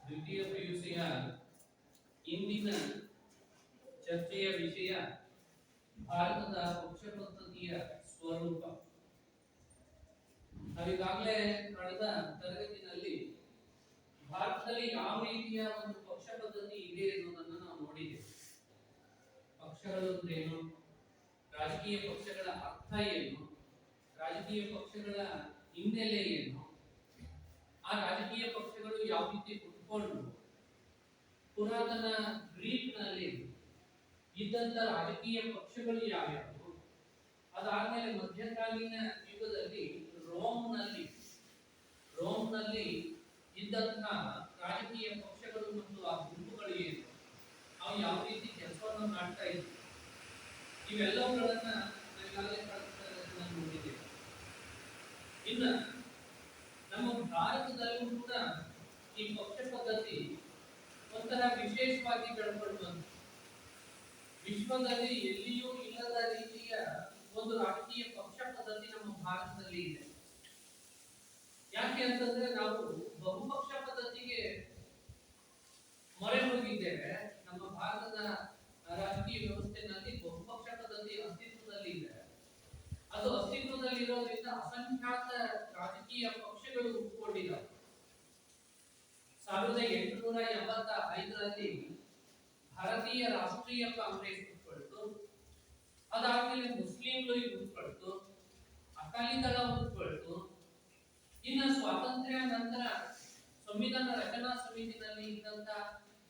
ದ್ವಿತೀಯ ಪಿಯುಸಿಯ ಇಂದಿನ ಚರ್ಚೆಯ ವಿಷಯ ಭಾರತದ ಪಕ್ಷ ಪದ್ಧತಿಯ ಸ್ವರೂಪ. ನಾವೀಗಾಗಲೇ ಕಳೆದ ತರಗತಿನಲ್ಲಿ ಭಾರತದಲ್ಲಿ ಯಾವ ರೀತಿಯ ಒಂದು ಪಕ್ಷ ಪದ್ಧತಿ ಇದೆ ಅನ್ನೋದನ್ನು ನಾವು ನೋಡಿದ್ದೇವೆ. ಪಕ್ಷಗಳು ಅಂದ್ರೇನು, ರಾಜಕೀಯ ಪಕ್ಷಗಳ ಅರ್ಥ ಏನು, ರಾಜಕೀಯ ಪಕ್ಷಗಳ ಹಿನ್ನೆಲೆ ಏನು, ಆ ರಾಜಕೀಯ ಪಕ್ಷಗಳು ಯಾವ ರೀತಿ ಹುಟ್ಕೊಂಡು, ಪುರಾತನ ಗ್ರೀಕ್ನಲ್ಲಿ ಇದ್ದಂತ ರಾಜಕೀಯ ಪಕ್ಷಗಳು ಯಾವ್ಯಾವು, ಅದಾದ್ಮೇಲೆ ಮಧ್ಯಕಾಲೀನ ಯುಗದಲ್ಲಿ ರೋಮ್ನಲ್ಲಿ ಇದ್ದಂತಹ ರಾಜಕೀಯ ಪಕ್ಷಗಳು ಮತ್ತು ಆ ಗುಂಪುಗಳು ಏನು, ಅವು ಯಾವ ರೀತಿ ಕೆಲಸವನ್ನು ಮಾಡ್ತಾ ಇದ್ವು, ಇವೆಲ್ಲವುಗಳನ್ನ ನಾವೀಗಾಗಲೇ ನೋಡಿದ್ದೇವೆ. ಇನ್ನು ನಮ್ಮ ಭಾರತದಲ್ಲೂ ಕೂಡ ಈ ಪಕ್ಷ ಪದ್ಧತಿ ಒಂಥರ ವಿಶೇಷವಾಗಿ ಬೆಳ್ಕೊಂಡು ಬಂತು. ವಿಶ್ವದಲ್ಲಿ ಎಲ್ಲಿಯೂ ಇಲ್ಲದ ರೀತಿಯ ಒಂದು ರಾಜಕೀಯ ಪಕ್ಷ ಪದ್ಧತಿ ನಮ್ಮ ಭಾರತದಲ್ಲಿ ಇದೆ. ಯಾಕೆ ಅಂತಂದ್ರೆ ನಾವು ಬಹುಪಕ್ಷ ಪದ್ಧತಿಗೆ ಮೊರೆ ಹೋಗಿದ್ದೇವೆ. ನಮ್ಮ ಭಾರತದ ರಾಜಕೀಯ ವ್ಯವಸ್ಥೆಯಲ್ಲಿ ಬಹುಪಕ್ಷ ಪದ್ಧತಿ ಅಸ್ತಿತ್ವದಲ್ಲಿ ಇದೆ. ಅದು ಅಸ್ತಿತ್ವದಲ್ಲಿರೋದ್ರಿಂದ ಅಸಂಖ್ಯಾತ ರಾಜಕೀಯ ಪಕ್ಷಗಳು ಹುಟ್ಟಿಕೊಂಡಿದ್ದಾವೆ. 1885ರಲ್ಲಿ ಭಾರತೀಯ ರಾಷ್ಟ್ರೀಯ ಕಾಂಗ್ರೆಸ್ ಹುಟ್ಟಿಕೊಳ್ತು. ಅದಾದ್ಮೇಲೆ ಮುಸ್ಲಿಂ ಲೀಗ್ ಹುಟ್ಟಿಕೊಳ್ತು, ಅಕಾಲಿ ದಳ ಹುಟ್ಟಿಕೊಳ್ತು. ಇನ್ನು ಸ್ವಾತಂತ್ರ್ಯ ನಂತರ ಸಂವಿಧಾನ ರಚನಾ ಸಮಿತಿನಲ್ಲಿ ಇದ್ದಂತ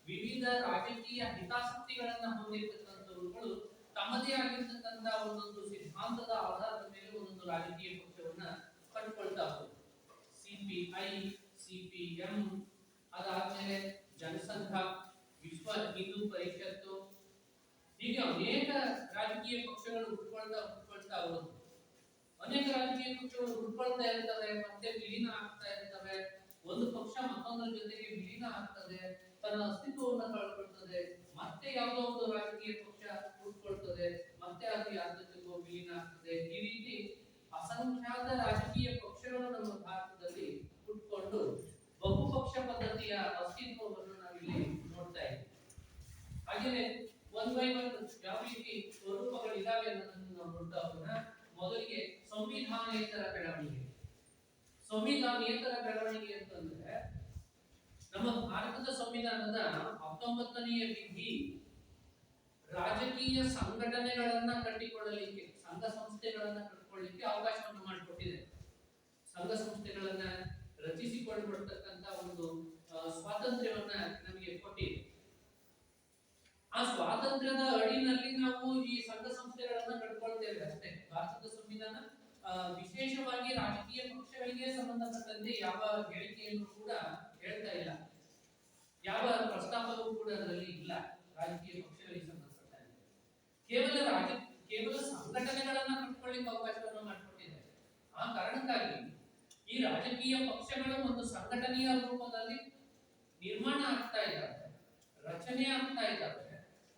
ವಿವಿಧ ರಾಜಕೀಯ ಹಿತಾಸಕ್ತಿಗಳನ್ನ ಹೊಂದಿರತಕ್ಕಂಥವುಗಳು ತಮ್ಮದೇ ಆಗಿರ್ತಕ್ಕಂಥ ಒಂದೊಂದು ಸಿದ್ಧಾಂತದ ಆಧಾರದ ಮೇಲೆ ಒಂದೊಂದು ರಾಜಕೀಯ ಪಕ್ಷವನ್ನ ಕಟ್ಕೊಳ್ತಾ ಹೋದ್ರು. ಸಿಪಿಐ, ಸಿಪಿಎಂ, ಅದಾದ್ಮೇಲೆ ಜನಸಂಘ, ವಿಶ್ವ ಹಿಂದೂ ಪರಿಷತ್ತು, ಹೀಗೆ ಅನೇಕ ರಾಜಕೀಯ ಪಕ್ಷಗಳು ಹುಟ್ಕೊಳ್ತಾ ಹೋದ್ರು. ಅನೇಕ ರಾಜಕೀಯ ಪಕ್ಷಗಳು ಹುಟ್ಕೊಳ್ತಾ ಇರ್ತವೆ, ಮತ್ತೆ ವಿಲೀನ ಆಗ್ತಾ ಇರ್ತವೆ. ಒಂದು ಪಕ್ಷ ಮತ್ತೊಂದರ ಜೊತೆಗೆ ವಿಲೀನ ಆಗ್ತದೆ, ತನ್ನ ಅಸ್ತಿತ್ವವನ್ನು ಕಳ್ಕೊಳ್ತದೆ, ಮತ್ತೆ ಯಾವುದೋ ಒಂದು ರಾಜಕೀಯ ಪಕ್ಷ ಹುಟ್ಕೊಳ್ತದೆ, ಮತ್ತೆ ಅದು ಯಾರ ಜೊತೆಗೋ ವಿಲೀನ ಆಗ್ತದೆ. ಈ ರೀತಿ ಅಸಂಖ್ಯಾತ ರಾಜಕೀಯ ಪಕ್ಷಗಳು ನಮ್ಮ ಭಾರತದಲ್ಲಿ ಹುಟ್ಕೊಂಡು ಬಹುಪಕ್ಷ ಪದ್ಧತಿಯ ಅಸ್ತಿತ್ವವನ್ನು ನಾವಿಲ್ಲಿ ನೋಡ್ತಾ ಇದ್ದೀವಿ. ಹಾಗೆಯೇ ಒನ್ ಬೈ ಒನ್ ಯಾವ ರೀತಿ ಸ್ವರೂಪಗಳಿದಾವೆ ಅನ್ನೋದನ್ನು ನಾವು ನೋಡ್ತಾ ಹೋಗೋಣ. ಮೊದಲಿಗೆ ಸಂವಿಧಾನೇತರ ಬೆಳವಣಿಗೆ. ಸಂವಿಧಾನೇತರ ಬೆಳವಣಿಗೆ ಅಂತಂದ್ರೆ ನಮ್ಮ ಭಾರತದ ಸಂವಿಧಾನದ 19ನೇ ವಿಧಿ ರಾಜಕೀಯ ಸಂಘಟನೆಗಳನ್ನ ಕಟ್ಟಿಕೊಳ್ಳಲಿಕ್ಕೆ, ಸಂಘ ಸಂಸ್ಥೆಗಳನ್ನ ಕಟ್ಟಿಕೊಳ್ಳಲಿಕ್ಕೆ ಅವಕಾಶವನ್ನು ಮಾಡಿಕೊಟ್ಟಿದೆ. ಸಂಘ ಸಂಸ್ಥೆಗಳನ್ನ ರಚಿಸಿಕೊಳ್ಳತಕ್ಕಂತ ಒಂದು ಸ್ವಾತಂತ್ರ್ಯವನ್ನ ನಮಗೆ ಕೊಟ್ಟಿದೆ. ಆ ಸ್ವಾತಂತ್ರ್ಯದ ಅಡಿನಲ್ಲಿ ನಾವು ಈ ಸಂಘ ಸಂಸ್ಥೆಗಳನ್ನ ಕಟ್ಕೊಳ್ತೇವೆ ಅಷ್ಟೇ. ಭಾರತದ ಸಂವಿಧಾನ ವಿಶೇಷವಾಗಿ ರಾಜಕೀಯ ಪಕ್ಷಗಳಿಗೆ ಸಂಬಂಧಪಟ್ಟಂತೆ ಯಾವ ಹೇಳಿಕೆಯನ್ನು ಕೂಡ ಹೇಳ್ತಾ ಇಲ್ಲ, ಯಾವ ಪ್ರಸ್ತಾಪವೂ ಕೂಡ ಅದರಲ್ಲಿ ಇಲ್ಲ. ರಾಜಕೀಯ ಪಕ್ಷಗಳಿಗೆ ಸಂಬಂಧಪಟ್ಟಂತೆ ಕೇವಲ ಸಂಘಟನೆಗಳನ್ನ ಕಟ್ಕೊಳ್ಳಿಕ್ಕೆ ಅವಕಾಶವನ್ನು ಮಾಡಿಕೊಟ್ಟಿದೆ. ಆ ಕಾರಣಕ್ಕಾಗಿ ಈ ರಾಜಕೀಯ ಪಕ್ಷಗಳು ಒಂದು ಸಂಘಟನೆಯ ರೂಪದಲ್ಲಿ ನಿರ್ಮಾಣ ಆಗ್ತಾ ಇದ್ದಾವೆ, ರಚನೆ ಆಗ್ತಾ ಇದ್ದಾವೆ,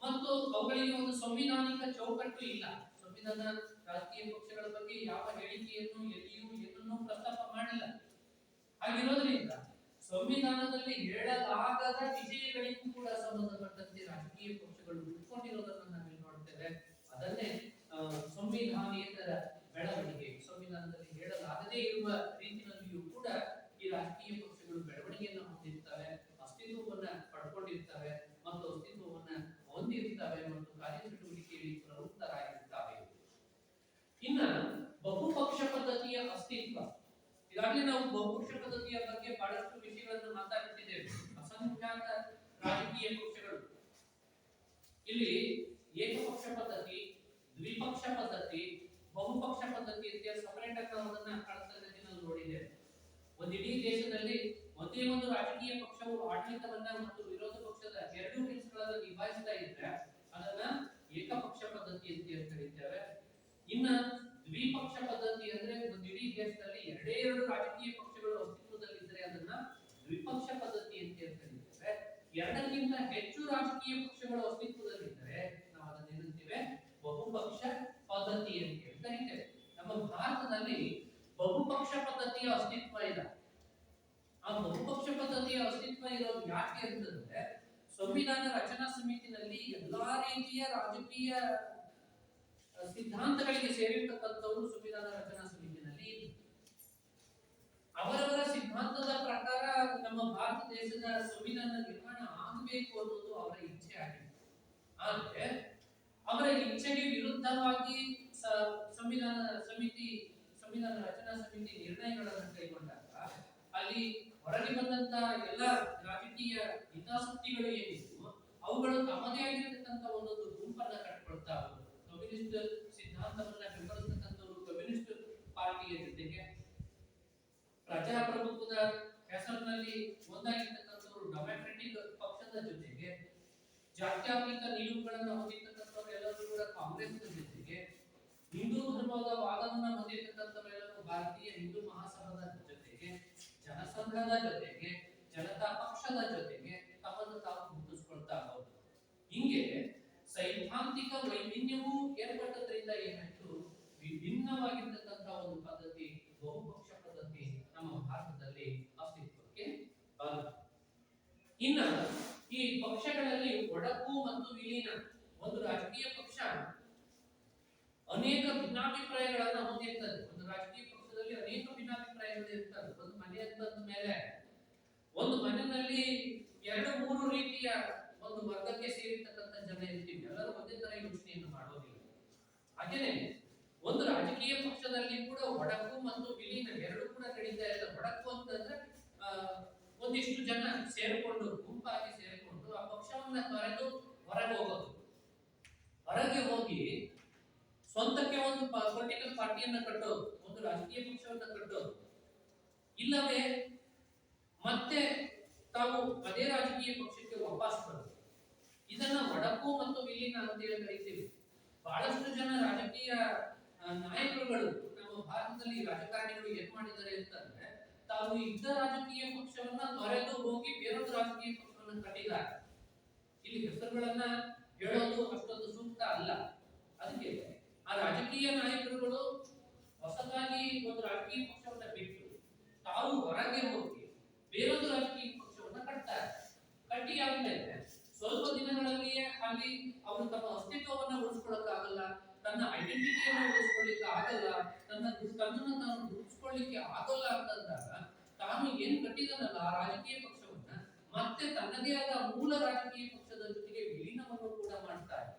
ಮತ್ತು ಅವುಗಳಿಗೆ ಒಂದು ಸಂವಿಧಾನಿಕ ಚೌಕಟ್ಟು ಇಲ್ಲ. ಸಂವಿಧಾನ ರಾಜಕೀಯ ಪಕ್ಷಗಳ ಬಗ್ಗೆ ಯಾವ ಹೇಳಿಕೆಯನ್ನು ಎಲ್ಲಿಯೂ ಏನನ್ನೂ ಪ್ರಸ್ತಾಪ ಮಾಡಿಲ್ಲ. ಹಾಗಿರೋದ್ರಿಂದ ಸಂವಿಧಾನದಲ್ಲಿ ಹೇಳಲಾಗದ ವಿಷಯಗಳಿಗೂ ಕೂಡ ಸಂಬಂಧಪಟ್ಟಂತೆ ರಾಜಕೀಯ ಪಕ್ಷಗಳು ಹುಟ್ಟಿಕೊಂಡಿರೋದನ್ನು ನಾವಿಲ್ಲಿ ನೋಡ್ತೇವೆ. ಅದನ್ನೇ ಸಂವಿಧಾನೇತರ ಬೆಳವಣಿಗೆ. ಸಂವಿಧಾನದಲ್ಲಿ ಹೇಳಲಾಗದೇ ಇರುವ ರೀತಿಯಲ್ಲಿಯೂ ಕೂಡ ಈ ರಾಜಕೀಯ ಪಕ್ಷಗಳು ಬೆಳವಣಿಗೆಯನ್ನು ಹೊಂದಿರ್ತವೆ, ಅಸ್ತಿತ್ವವನ್ನ ಪಡ್ಕೊಂಡಿರ್ತವೆ, ಮತ್ತು ಅಸ್ತಿತ್ವವನ್ನ ಹೊಂದಿರ್ತವೆ, ಮತ್ತು ಕಾರ್ಯಚಟುವಟಿಕೆಯಲ್ಲಿ ಪ್ರವೃತ್ತರಾಗಿರ್ತವೆ. ಇನ್ನ ಬಹುಪಕ್ಷ ಪದ್ಧತಿಯ ಅಸ್ತಿತ್ವ. ಈಗಾಗಲೇ ನಾವು ಬಹುಪಕ್ಷ ಪದ್ಧತಿಯ ಬಗ್ಗೆ ಬಹಳಷ್ಟು ವಿಷಯಗಳನ್ನು ಮಾತಾಡ್ತಿದ್ದೇವೆ. ಅಸಂಖ್ಯಾತ ರಾಜಕೀಯ ಪಕ್ಷಗಳು. ಇಲ್ಲಿ ಏಕಪಕ್ಷ ಪದ್ಧತಿ, ದ್ವಿಪಕ್ಷ ಪದ್ಧತಿ, ಬಹುಪಕ್ಷ ಪದ್ಧತಿ ಅಂತ ಸಪರೇಟ್ ಆಗಿ ನಾವು ಅದನ್ನ ಕಳೆದ ನೋಡಿದ್ದೇವೆ. ಒಂದಿಡೀ ದೇಶದಲ್ಲಿ ಒಂದೇ ಒಂದು ರಾಜಕೀಯ ಪಕ್ಷವು ಆಡಳಿತವನ್ನ ಮತ್ತು ವಿರೋಧ ಪಕ್ಷದ ಎರಡೂ ಕೆಲಸಗಳನ್ನ ನಿಭಾಯಿಸ್ತಾ ಇದ್ರೆ ಅದನ್ನ ಏಕಪಕ್ಷ ಪದ್ಧತಿ ಅಂತ ಕರೀತೇವೆ. ಇನ್ನ ದ್ವಿಪಕ್ಷ ಪದ್ಧತಿ ಅಂದ್ರೆ ಒಂದಿಡೀ ದೇಶದಲ್ಲಿ ಎರಡೇ ಎರಡು ರಾಜಕೀಯ ಪಕ್ಷಗಳು ಅಸ್ತಿತ್ವದಲ್ಲಿದ್ದರೆ ಅದನ್ನ ದ್ವಿಪಕ್ಷ ಪದ್ಧತಿ ಅಂತ ಕರೀತೇವೆ. ಎರಡಕ್ಕಿಂತ ಹೆಚ್ಚು ರಾಜಕೀಯ ಪಕ್ಷಗಳು ಅಸ್ತಿತ್ವದಲ್ಲಿದ್ದರೆ ನಾವು ಅದನ್ನ ಏನಂತೇವೆ, ಬಹುಪಕ್ಷ ಪದ್ಧತಿ ಅಂತ ಕರೀತೇವೆ. ನಮ್ಮ ಭಾರತದಲ್ಲಿ ಬಹುಪಕ್ಷ ಪದ್ಧತಿಯ ಅಸ್ತಿತ್ವ ಇದೆ. ಆ ಬಹುಪಕ್ಷ ಪದ್ಧತಿಯ ಅಸ್ತಿತ್ವ ಇರೋದು ಯಾಕೆ ಅಂತಂದ್ರೆ ಸಂವಿಧಾನ ರಚನಾ ಸಮಿತಿನಲ್ಲಿ ಎಲ್ಲಾ ರೀತಿಯ ರಾಜಕೀಯ ಸಿದ್ಧಾಂತಗಳಿಗೆ ಸೇರಿರ್ತಕ್ಕಂಥವರು ಸಂವಿಧಾನ ರಚನಾ ಸಮಿತಿನಲ್ಲಿ ಅವರವರ ಸಿದ್ಧಾಂತದ ಪ್ರಕಾರ ನಮ್ಮ ಭಾರತ ದೇಶದ ಸಂವಿಧಾನ ನಿರ್ಮಾಣ ಆಗಬೇಕು ಅನ್ನೋದು ಅವರ ಇಚ್ಛೆ ಆಗಿದೆ. ಆದರೆ ಅವರ ಇಚ್ಛೆಗೆ ವಿರುದ್ಧವಾಗಿ ಸಂವಿಧಾನ ರಚನಾ ಸಮಿತಿ ನಿರ್ಣಯಗಳನ್ನು ಕೈಗೊಂಡಾಗ ಅಲ್ಲಿ ಹೊರಗೆ ಬಂದಂತ ಎಲ್ಲ ರಾಜಕೀಯ ಹಿತಾಸಕ್ತಿಗಳು ಏನಿತ್ತು ಅವುಗಳು ತಮ್ಮದೇ ಆಗಿರತಕ್ಕಂತ ಒಂದೊಂದು ಗುಂಪನ್ನ ಕಟ್ಟಿಕೊಳ್ತಾ ಹೋದ್ರು. ಕಮ್ಯುನಿಸ್ಟ್ ಸಿದ್ಧಾಂತವನ್ನ ಬೆಂಬಲಿಸತಕ್ಕಂಥವರು ಕಮ್ಯುನಿಸ್ಟ್ ಪಾರ್ಟಿಯ ಜೊತೆಗೆ, ಪ್ರಜಾಪ್ರಭುತ್ವದ ಹೆಸರಿನಲ್ಲಿ ಒಂದಾಗಿರ್ತಕ್ಕಂಥವರು ಡೆಮಾಕ್ರೆಟಿಕ್ ಪಕ್ಷದ ಜೊತೆಗೆ, ಜಾತ್ಯತೀತ ನಿಲುವುಗಳನ್ನು ಹೊಂದಿರತಕ್ಕಂಥವರು ಎಲ್ಲರೂ ಕೂಡ ಕಾಂಗ್ರೆಸ್ ಜೊತೆಗೆ, ಹಿಂದೂ ಧರ್ಮದ ವಾದವನ್ನ ಹೊಂದಿರತಕ್ಕಂಥವರೆಲ್ಲರೂ ಭಾರತೀಯ ಹಿಂದೂ ಮಹಾಸಭಾದ ಜೊತೆಗೆ, ಜನಸಂಘದ ಜೊತೆಗೆ, ಜನತಾ ಪಕ್ಷದ ಜೊತೆಗೆ ತಮ್ಮನ್ನು ತಾವು ಗುರುತಿಸಿಕೊಳ್ತಾ ಹೋದ್ರು. ಹಿಂಗೆ ಸೈದ್ಧಾಂತಿಕ ವೈವಿನ್ಯವೂ ಏರ್ಪಟ್ಟದ್ರಿಂದ ಏನಾಯ್ತು, ವಿಭಿನ್ನವಾಗಿರ್ತಕ್ಕಂಥ ಒಂದು ಪದ್ಧತಿ, ಬಹುಪಕ್ಷ ಪದ್ಧತಿ ನಮ್ಮ ಭಾರತದಲ್ಲಿ ಅಸ್ತಿತ್ವಕ್ಕೆ ಬಂತು. ಇನ್ನ ಈ ಪಕ್ಷಗಳಲ್ಲಿ ಒಡಕು ಮತ್ತು ವಿಲೀನ, ಒಂದು ರಾಜಕೀಯ ಪಕ್ಷ ಅನೇಕ ಭಿನ್ನಾಭಿಪ್ರಾಯಗಳನ್ನ ಹೊಂದಿರ್ತದೆ. ಒಂದು ರಾಜಕೀಯ ಪಕ್ಷದಲ್ಲಿ ಅನೇಕ ಭಿನ್ನಾಭಿಪ್ರಾಯಗಳು ಇರ್ತವೆ. ಒಂದು ಮನೆ ಅಂತಂದ ಮೇಲೆ ಒಂದು ಮನೆಯಲ್ಲಿ 2-3 ರೀತಿಯ ಒಂದು ವರ್ಗಕ್ಕೆ ಸೇರಿರ್ತಕ್ಕಂಥ ಜನ ಇರ್ತೀವಿ. ಎಲ್ಲರೂ ಒಂದೇ ತರ ಯೋಚನೆಯನ್ನು ಮಾಡೋದಿಲ್ಲ. ಹಾಗೇನೆ ಒಂದು ರಾಜಕೀಯ ಪಕ್ಷದಲ್ಲಿ ಕೂಡ ಒಡಕು ಮತ್ತು ವಿಲೀನ ಎರಡು ಕೂಡ ನಡೀತಾ ಇರ್ತದೆ. ಒಡಕು ಅಂತಂದ್ರೆ ಒಂದಿಷ್ಟು ಜನ ಸೇರಿಕೊಂಡು, ಗುಂಪಾಗಿ ಸೇರಿಕೊಂಡು ಆ ಪಕ್ಷವನ್ನ ತೊರೆದು ಹೊರಗೆ ಹೋಗೋದು, ಹೊರಗೆ ಹೋಗಿ ಸ್ವಂತಕ್ಕೆ ಒಂದು ಪೊಲಿಟಿಕಲ್ ಪಾರ್ಟಿಯನ್ನ ಕಟ್ಟೋದು, ಒಂದು ರಾಜಕೀಯ ಪಕ್ಷವನ್ನ ಕಟ್ಟೋದು, ಇಲ್ಲವೇ ಮತ್ತೆ ತಾವು ಅದೇ ರಾಜಕೀಯ ಪಕ್ಷಕ್ಕೆ ವಾಪಸ್ ಬರೋದು. ಇದನ್ನ ಒಡಕು ಮತ್ತು ವಿಲೀನ ಅಂತ ಹೇಳಿ ಕರೀತೀವಿ. ಬಹಳಷ್ಟು ಜನ ರಾಜಕೀಯ ನಾಯಕರುಗಳು ನಮ್ಮ ಭಾರತದಲ್ಲಿ ರಾಜಕಾರಣಿಗಳು ಏನ್ ಮಾಡಿದ್ದಾರೆ ಅಂತಂದ್ರೆ, ತಾವು ಇದ್ದ ರಾಜಕೀಯ ಪಕ್ಷವನ್ನ ತೊರೆದು ಹೋಗಿ ಬೇರೊಂದು ರಾಜಕೀಯ ಪಕ್ಷವನ್ನ ಕಟ್ಟಿದ್ದಾರೆ. ಇಲ್ಲಿ ಹೆಸರುಗಳನ್ನ ಹೇಳೋದು ಅಷ್ಟೊಂದು ಸೂಕ್ತ ಅಲ್ಲ. ಅದಕ್ಕೆ ಆ ರಾಜಕೀಯ ನಾಯಕರುಗಳು ಹೊಸದಾಗಿ ಒಂದು ರಾಜಕೀಯ ಪಕ್ಷವನ್ನ ಬಿಟ್ಟು ತಾವು ಹೊರಗೆ ಹೋಗಿ ಬೇರೊಂದು ರಾಜಕೀಯ ಪಕ್ಷವನ್ನ ಕಟ್ತಾರೆ. ಕಟ್ಟಿ ಆದ್ಮೇಲೆ ಸ್ವಲ್ಪ ದಿನಗಳಲ್ಲಿಯೇ ಅಲ್ಲಿ ಅವರು ತಮ್ಮ ಅಸ್ತಿತ್ವವನ್ನ ಉಳಿಸ್ಕೊಳ್ಳಕ್ಕಾಗಲ್ಲ, ತನ್ನ ಐಡೆಂಟಿಟಿಯನ್ನು ಉಳಿಸ್ಕೊಳ್ಳಿಕ್ಕೆ ಆಗಲ್ಲ, ತನ್ನನ್ನು ತಾನು ಉಳಿಸ್ಕೊಳ್ಳಿಕ್ಕೆ ಆಗಲ್ಲ ಅಂತಂದಾಗ ತಾನು ಏನ್ ಕಟ್ಟಿದನಲ್ಲ ಆ ರಾಜಕೀಯ ಪಕ್ಷವನ್ನ ಮತ್ತೆ ತನ್ನದೇ ಆದ ಮೂಲ ರಾಜಕೀಯ ಪಕ್ಷದ ಜೊತೆಗೆ ವಿಲೀನವನ್ನು ಕೂಡ ಮಾಡ್ತಾರೆ.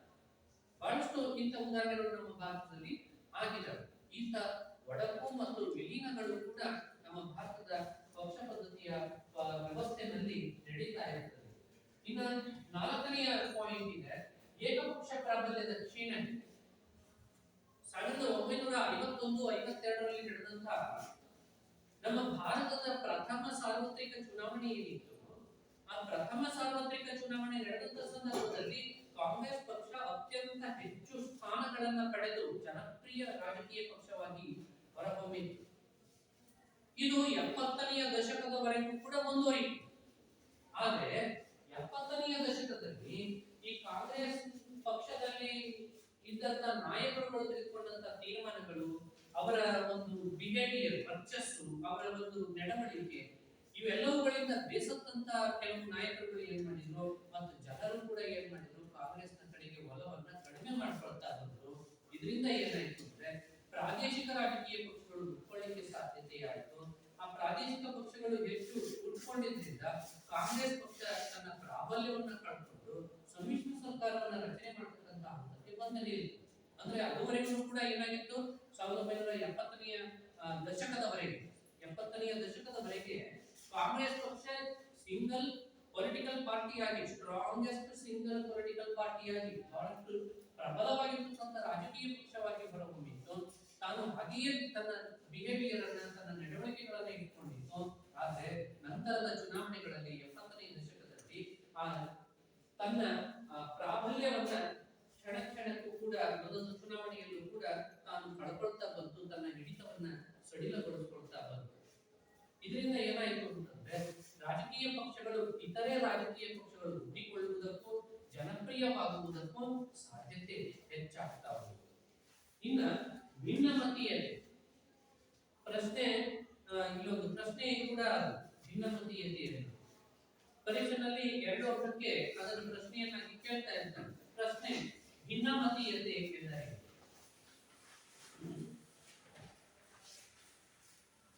ಬಹಳಷ್ಟು ಇಂಥ ಉದಾಹರಣೆಗಳು ನಮ್ಮ ಭಾರತದಲ್ಲಿ ಆಗಿದ್ದಾವೆ. ಇಂಥ ಒಡಕು ಮತ್ತು ವಿಲೀನಗಳು ಕೂಡ ನಮ್ಮ ಭಾರತದ ಪಕ್ಷ ಪದ್ಧತಿಯ ವ್ಯವಸ್ಥೆಯಲ್ಲಿ ನಡೀತಾ ಇರ್ತದೆ. ಇನ್ನು 4ನೆಯ ಪಾಯಿಂಟ್ ಇದೆ, ಏಕಪಕ್ಷ ಪ್ರಾಬಲ್ಯದ ಕ್ಷೀಣೆ. 1951-52ರಲ್ಲಿ ನಡೆದಂತಹ ನಮ್ಮ ಭಾರತದ ಪ್ರಥಮ ಸಾರ್ವತ್ರಿಕ ಚುನಾವಣೆ ಏನಿತ್ತು, ಆ ಪ್ರಥಮ ಸಾರ್ವತ್ರಿಕ ಚುನಾವಣೆ ನಡೆದಂತ ಸಂದರ್ಭದಲ್ಲಿ ಕಾಂಗ್ರೆಸ್ ಪಕ್ಷ ಅತ್ಯಂತ ಹೆಚ್ಚು ಸ್ಥಾನಗಳನ್ನ ಪಡೆದು ಜನಪ್ರಿಯ ರಾಜಕೀಯ ಪಕ್ಷವಾಗಿ ಹೊರಹೊಮ್ಮಿತು. ಇದು 70ನೆಯ ದಶಕದವರೆಗೂ ಕೂಡ ಮುಂದುವರಿಯಿತು. ಆದರೆ 70ನೆಯ ದಶಕದಲ್ಲಿ ಈ ಕಾಂಗ್ರೆಸ್ ಪಕ್ಷದಲ್ಲಿ ಇದ್ದಂತ ನಾಯಕರುಗಳು ತೆಗೆದುಕೊಂಡಂತ ತೀರ್ಮಾನಗಳು, ಅವರ ಒಂದು ಬಿಹೇವಿಯರ್, ವರ್ಚಸ್ಸು, ಅವರ ಒಂದು ನಡವಳಿಕೆ, ಇವೆಲ್ಲವುಗಳಿಂದ ಬೇಸತ್ತಂತ ಕೆಲವು ನಾಯಕರುಗಳು ಏನ್ ಮಾಡಿದ್ರು ಮತ್ತು ಜನರು ಕೂಡ ಏನ್ ಮಾಡಿದ್ರು, ಕಾಂಗ್ರೆಸ್ನ ಕಡೆಗೆ ಒಲವನ್ನ ಕಡಿಮೆ ಮಾಡ್ಕೊಳ್ತಾ ಬಂದ್ರು. ಇದರಿಂದ ಏನಾಯ್ತು ಅಂದ್ರೆ ಪ್ರಾದೇಶಿಕ ರಾಜಕೀಯ ಪಕ್ಷಗಳು ಉಟ್ಕೊಳ್ಳಿಕ್ಕೆ ಸಾಧ್ಯತೆ ಆಯಿತು. ಆ ಪ್ರಾದೇಶಿಕ ಪಕ್ಷಗಳು ಹೆಚ್ಚು ಉಟ್ಕೊಂಡಿದ್ರಿಂದ ಕಾಂಗ್ರೆಸ್ ಪಕ್ಷ ತನ್ನ ಪ್ರಾಬಲ್ಯವನ್ನ ಕಳ್ಕೊಂಡು ಸಮ್ಮಿಶ್ರ ಸರ್ಕಾರವನ್ನ ರಚನೆ ಮಾಡತಕ್ಕಂತ ಹಂತಕ್ಕೆ ಬಂದಿದೆ. ಅಂದ್ರೆ ಅದುವರೆಗೂ ಕೂಡ ಏನಾಗಿತ್ತು, 1970ನೆಯ ದಶಕದವರೆಗೆ ಕಾಂಗ್ರೆಸ್ ಪಕ್ಷ ಸಿಂಗಲ್ ಪೊಲಿಟಿಕಲ್ ಪಾರ್ಟಿಯಾಗಿ, ಸ್ಟ್ರಾಂಗೆಸ್ಟ್ ಸಿಂಗಲ್ ಪೊಲಿಟಿಕಲ್ ಪಾರ್ಟಿಯಾಗಿ ಬಹಳಷ್ಟು ಪ್ರಬಲವಾಗಿರ್ತಕ್ಕಂಥ ರಾಜಕೀಯ ಪಕ್ಷವಾಗಿ ಹೊರಹೊಮ್ಮಿತ್ತು. ತಾನು ಹಾಗೆಯೇ ತನ್ನ ಬಿಹೇವಿಯರ್ ಅನ್ನ, ತನ್ನ ನಡವಳಿಕೆಗಳನ್ನ ಇಟ್ಕೊಂಡಿತ್ತು. ಆದ್ರೆ ನಂತರದ ಚುನಾವಣೆಗಳಲ್ಲಿ 70ನೇ ದಶಕದಲ್ಲಿ ತನ್ನ ಪ್ರಾಬಲ್ಯವನ್ನ ಕ್ಷಣಕ್ಕೂ ಕೂಡ ಒಂದೊಂದು ಚುನಾವಣೆಯಲ್ಲೂ ಕೂಡ ತಾನು ಕಳ್ಕೊಳ್ತಾ ಬಂತು, ತನ್ನ ಹಿಡಿತವನ್ನ ಸಡಿಲಗೊಳಿಸಿಕೊಳ್ತಾ ಬಂತು. ಇದರಿಂದ ಏನಾಯಿತು ಅಂತಂದ್ರೆ ರಾಜಕೀಯ ಪಕ್ಷಗಳು ಇತರೆ ರಾಜಕೀಯ ಪಕ್ಷಗಳು ಹುಟ್ಟಿಕೊಳ್ಳುವುದಕ್ಕೂ ಜನಪ್ರಿಯವಾಗುವುದಕ್ಕೂ ಸಾಧ್ಯತೆ ಹೆಚ್ಚಾಗ್ತಾ ಹೋಯಿತು. ಇನ್ನ ಭಿನ್ನಮತೀಯತೆ ಪ್ರಶ್ನೆ, ಇಲ್ಲೊಂದು ಪ್ರಶ್ನೆ ಕೂಡ ಭಿನ್ನಮತೀಯತೆ. ಪರೀಕ್ಷೆನಲ್ಲಿ 2 ಅಂಕಕ್ಕೆ ಅದರ ಪ್ರಶ್ನೆಯನ್ನಾಗಿ ಕೇಳ್ತಾ ಇರ್ತಾರೆ. ಪ್ರಶ್ನೆ ಭಿನ್ನಮತೀಯತೆ ಎಂದರೆ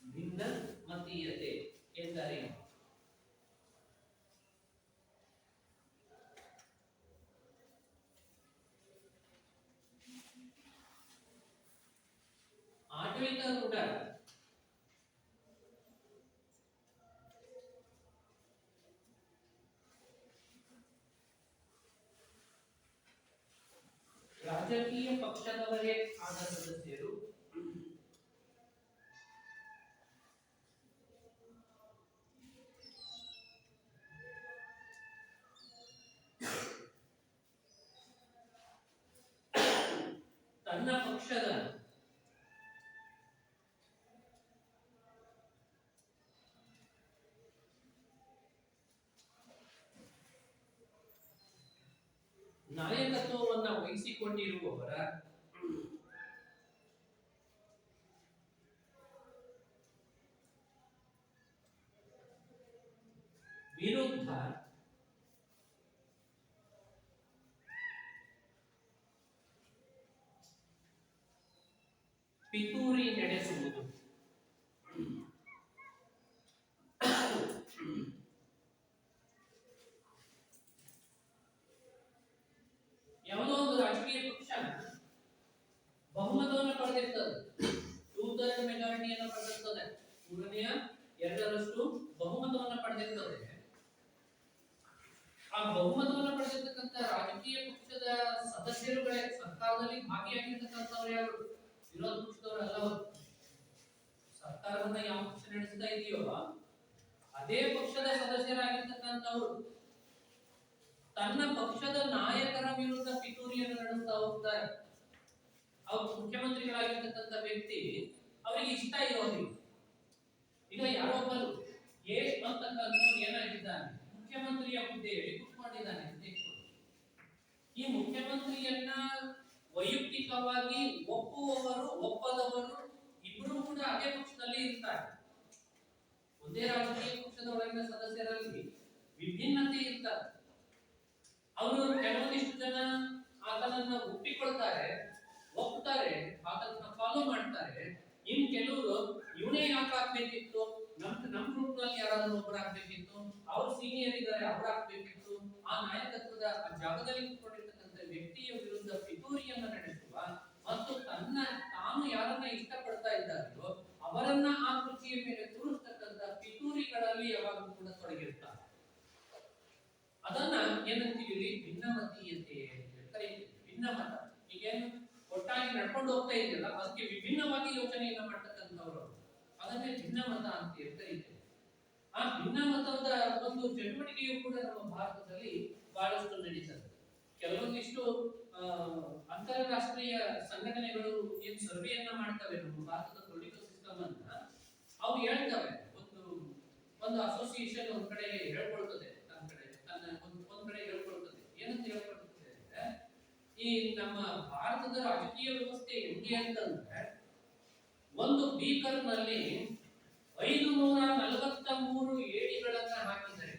ಭಿನ್ನಮತೀಯತೆ ಎಂದರೆ ಆಡಳಿತಾರೂಢ ರಾಜಕೀಯ ಪಕ್ಷದವರೇ ಆದ ಸದಸ್ಯರು ತನ್ನ ಪಕ್ಷದ ನಾಯಕತ್ವವನ್ನ ವಹಿಸಿಕೊಂಡಿರುವವರ ವಿರುದ್ಧ ಪಿತೂರಿ ನಡೆಸುವುದು. ಯಾವುದೋ ಒಂದು ರಾಜಕೀಯ ಪಕ್ಷ ಬಹುಮತವನ್ನು ಪಡೆದಿರ್ತದೆ, 2/3 ಮೆಜಾರಿಟಿಯನ್ನು ಪಡೆದಿರ್ತದೆ, 2/3 ಬಹುಮತವನ್ನು ಪಡೆದಿರ್ತದೆ. ಆ ಬಹುಮತವನ್ನು ಪಡೆದಿರ್ತಕ್ಕಂಥ ರಾಜಕೀಯ ಪಕ್ಷದ ಸದಸ್ಯರುಗಳೇ ಸರ್ಕಾರದಲ್ಲಿ ಭಾಗಿಯಾಗಿರ್ತಕ್ಕಂಥವ್ರು ಯಾರು? ವಿರೋಧ ಪಕ್ಷದವರಲ್ಲ. ಸರ್ಕಾರವನ್ನ ಯಾವ ಪಕ್ಷ ನಡೆಸ್ತಾ ಇದೆಯೋ ಅದೇ ಪಕ್ಷದ ಸದಸ್ಯರಾಗಿರ್ತಕ್ಕಂಥವ್ರು ತನ್ನ ಪಕ್ಷದ ನಾಯಕರ ವಿರುದ್ಧ ಪಿತೂರಿಯನ್ನು ನಡೆಸ್ತಾ ಹೋಗ್ತಾರೆ. ಅವ್ರು ಮುಖ್ಯಮಂತ್ರಿಗಳಾಗಿರ್ತಕ್ಕಂಥ ವ್ಯಕ್ತಿ ಅವರಿಗೆ ಇಷ್ಟ ಇರೋದಿಲ್ಲ. ಈಗ ಯಾರೊಬ್ಬರು ಎ ಅಂತಕ್ಕಂಥವ್ರು ಏನಾಗಿದ್ದಾನೆ, ಮುಖ್ಯಮಂತ್ರಿಯ ಹುದ್ದೆಯಲ್ಲಿ ಕೂತ್ಕೊಂಡಿದ್ದಾನೆ ಅಂತ ಇಟ್ಕೊಳ್ಳಿ. ಈ ಮುಖ್ಯಮಂತ್ರಿಯನ್ನ ವೈಯಕ್ತಿಕವಾಗಿ ಒಪ್ಪುವವರು ಒಪ್ಪದವರು ಇಬ್ಬರು ಕೂಡ ಅದೇ ಪಕ್ಷದಲ್ಲಿ ಇರ್ತಾರೆ. ಒಂದೇ ರಾಜಕೀಯ ಪಕ್ಷದ ಒಳಗಿನ ಸದಸ್ಯರಲ್ಲಿ ವಿಭಿನ್ನತೆ ಇರ್ತಾರೆ. ಅವರು ಕೆಲವೊಂದಿಷ್ಟು ಜನ ಆತನನ್ನ ಒಪ್ಪಿಕೊಳ್ತಾರೆ, ಒಪ್ತಾರೆ, ಆತನನ್ನ ಫಾಲೋ ಮಾಡ್ತಾರೆ. ಇನ್ ಕೆಲವರು ಇವನೇ ಯಾಕೆ ಆಗ್ಬೇಕಿತ್ತು, ನಮ್ ಗ್ರೂಪ್ ನಲ್ಲಿ ಯಾರಾದ್ರೂ ಒಬ್ಬರು ಆಗ್ಬೇಕಿತ್ತು, ಅವ್ರು ಸೀನಿಯರ್ ಇದ್ದಾರೆ ಅವ್ರು ಆಗ್ಬೇಕಿತ್ತು, ಆ ನಾಯಕತ್ವದ ಜಾಗದಲ್ಲಿ ಕೂತ್ಕೊಂಡಿರ್ತಕ್ಕಂಥ ವ್ಯಕ್ತಿಯ ವಿರುದ್ಧ ಪಿತೂರಿಯನ್ನ ನಡೆಸುವ ಮತ್ತು ತಾನು ಯಾರನ್ನ ಇಷ್ಟಪಡ್ತಾ ಇದ್ದಾರೋ ಅವರನ್ನ ಆ ಕುರ್ಚಿಯ ಮೇಲೆ ಕೂರಿಸ್ತಕ್ಕಂಥ ಪಿತೂರಿಗಳಲ್ಲಿ ಯಾವಾಗಲೂ ಕೂಡ ತೊಡಗಿರ್ತಾರೆ. ಅದನ್ನ ಏನಂತೀವಿ? ಭಿನ್ನಮತೀಯತೆ ಅಂತ ಕರೀತೀವಿ. ಭಿನ್ನಮತ ಈಗೇನು ಒಟ್ಟಾಗಿ ನಡ್ಕೊಂಡು ಹೋಗ್ತಾ ಇದೆಯಲ್ಲ, ಅದಕ್ಕೆ ವಿಭಿನ್ನವಾಗಿ ಯೋಚನೆಯನ್ನ ಮಾಡ್ತಕ್ಕಂಥವ್ರು, ಅದನ್ನೇ ಭಿನ್ನಮತ ಅಂತ ಕರೀತೀವಿ. ಆ ಭಿನ್ನಮತದ ಒಂದು ಚಟುವಟಿಕೆಯು ಕೂಡ ನಮ್ಮ ಭಾರತದಲ್ಲಿ ಬಹಳಷ್ಟು ನಡೀತದೆ. ಕೆಲವೊಂದಿಷ್ಟು ಅಂತಾರಾಷ್ಟ್ರೀಯ ಸಂಘಟನೆಗಳು ಏನ್ ಸರ್ವೆಯನ್ನ ಮಾಡ್ತವೆ ನಮ್ಮ ಭಾರತದ ಪೊಲಿಟಿಕಲ್ ಸಿಸ್ಟಮ್ ಅನ್ನ, ಅವು ಹೇಳ್ತವೆ. ಒಂದು ಅಸೋಸಿಯೇಷನ್ ಒಂದ್ ಕಡೆ ಹೇಳ್ಕೊಳ್ತದೆ, ಒಂದ್ ಕಡೆ ಹೇಳ್ಕೊಳ್ತದೆ. ಏನಂತ ಹೇಳ್ಕೊಳ್ತದೆ ಅಂದ್ರೆ, ಈ ನಮ್ಮ ಭಾರತದ ರಾಜಕೀಯ ವ್ಯವಸ್ಥೆ ಹೆಂಗೆ ಅಂತಂದ್ರೆ, ಒಂದು ಬೀಕರ್ ನಲ್ಲಿ 543 ಏಡಿಗಳನ್ನ ಹಾಕಿದ್ದಾರೆ.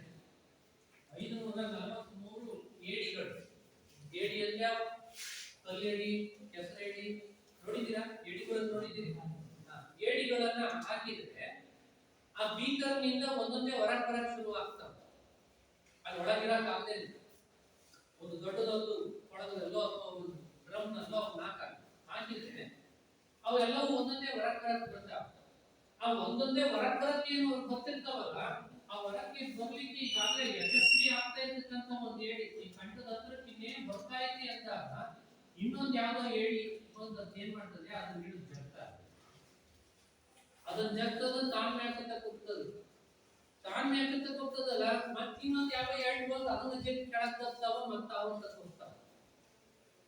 543 ಏಡಿಗಳು. ಏಡಿ ಅಂದ್ರೆ ಕಲ್ಲೇಡಿ, ಕೆಸರೇಡಿ ನೋಡಿದ್ದೀರಾ? ಏಡಿಗಳನ್ನು ನೋಡಿದ್ದೀರಿ? ಏಡಿಗಳನ್ನ ಹಾಕಿದ್ರೆ ಆ ಬೀಕರ್ ನಿಂದ ಒಂದೊಂದೇ ಹೊರಗೆ ಬರಕ್ ಶುರು ಆಗ್ತವೆ. ಅಲ್ಲಿ ಒಳಗಿರಕ್ ಆಗದೆ ಒಂದು ದೊಡ್ಡದೊಂದು ಕೊಳದಲ್ಲೋ ಅಥವಾ ಒಂದು ಡ್ರಮ್ ನಲ್ಲೋ ಹಾಕಿದ್ರೆ ಅವೆಲ್ಲವೂ ಒಂದೊಂದೇ ಹೊರಗೆ ಬರ್ತಾವೆ. ಆ ಒಂದೊಂದೇ ಹೊರಗೆ ಬರ್ತಿರ್ತಾವಲ್ಲ, ಆ ಹೊರಕ್ಕೆ ಬರ್ಲಿಕ್ಕೆ ಈಗಾಗಲೇ ಯಶಸ್ವಿ ಆಗ್ತಾ ಇರ್ತಕ್ಕಂಥ ಒಂದು ಏಡಿ ಈ ಕಂಠದ ಹತ್ರಕ್ಕೆ ಇನ್ನೇನ್ ಬರ್ತಾ ಇದೆ ಅಂದಾಗ ಇನ್ನೊಂದು ಯಾವ್ದೋ ಏಡಿ ಏನ್ ಮಾಡ್ತದೆ, ಅದನ್ನ ಹಿಡಿದು ಜಗ್ತಾರೆ. ಅದನ್ನ ಜಗ್ತದ ತಾನ್ ಮೇಲ್ಕತ್ತ ಹೋಗ್ತದೆ. ತಾನ್ ಮೇಲ್ಕತ್ತ ಹೋಗ್ತದಲ್ಲ, ಮತ್ ಇನ್ನೊಂದು ಯಾವ ಏಡಿ ಬಂದು ಅದನ್ನ ಜಗ್ಗಿ ಕೆಳಗ್ ಬರ್ತಾವ, ಮತ್ತೆ ಅವನ್ನ ಹೋಗ್ತಾವ.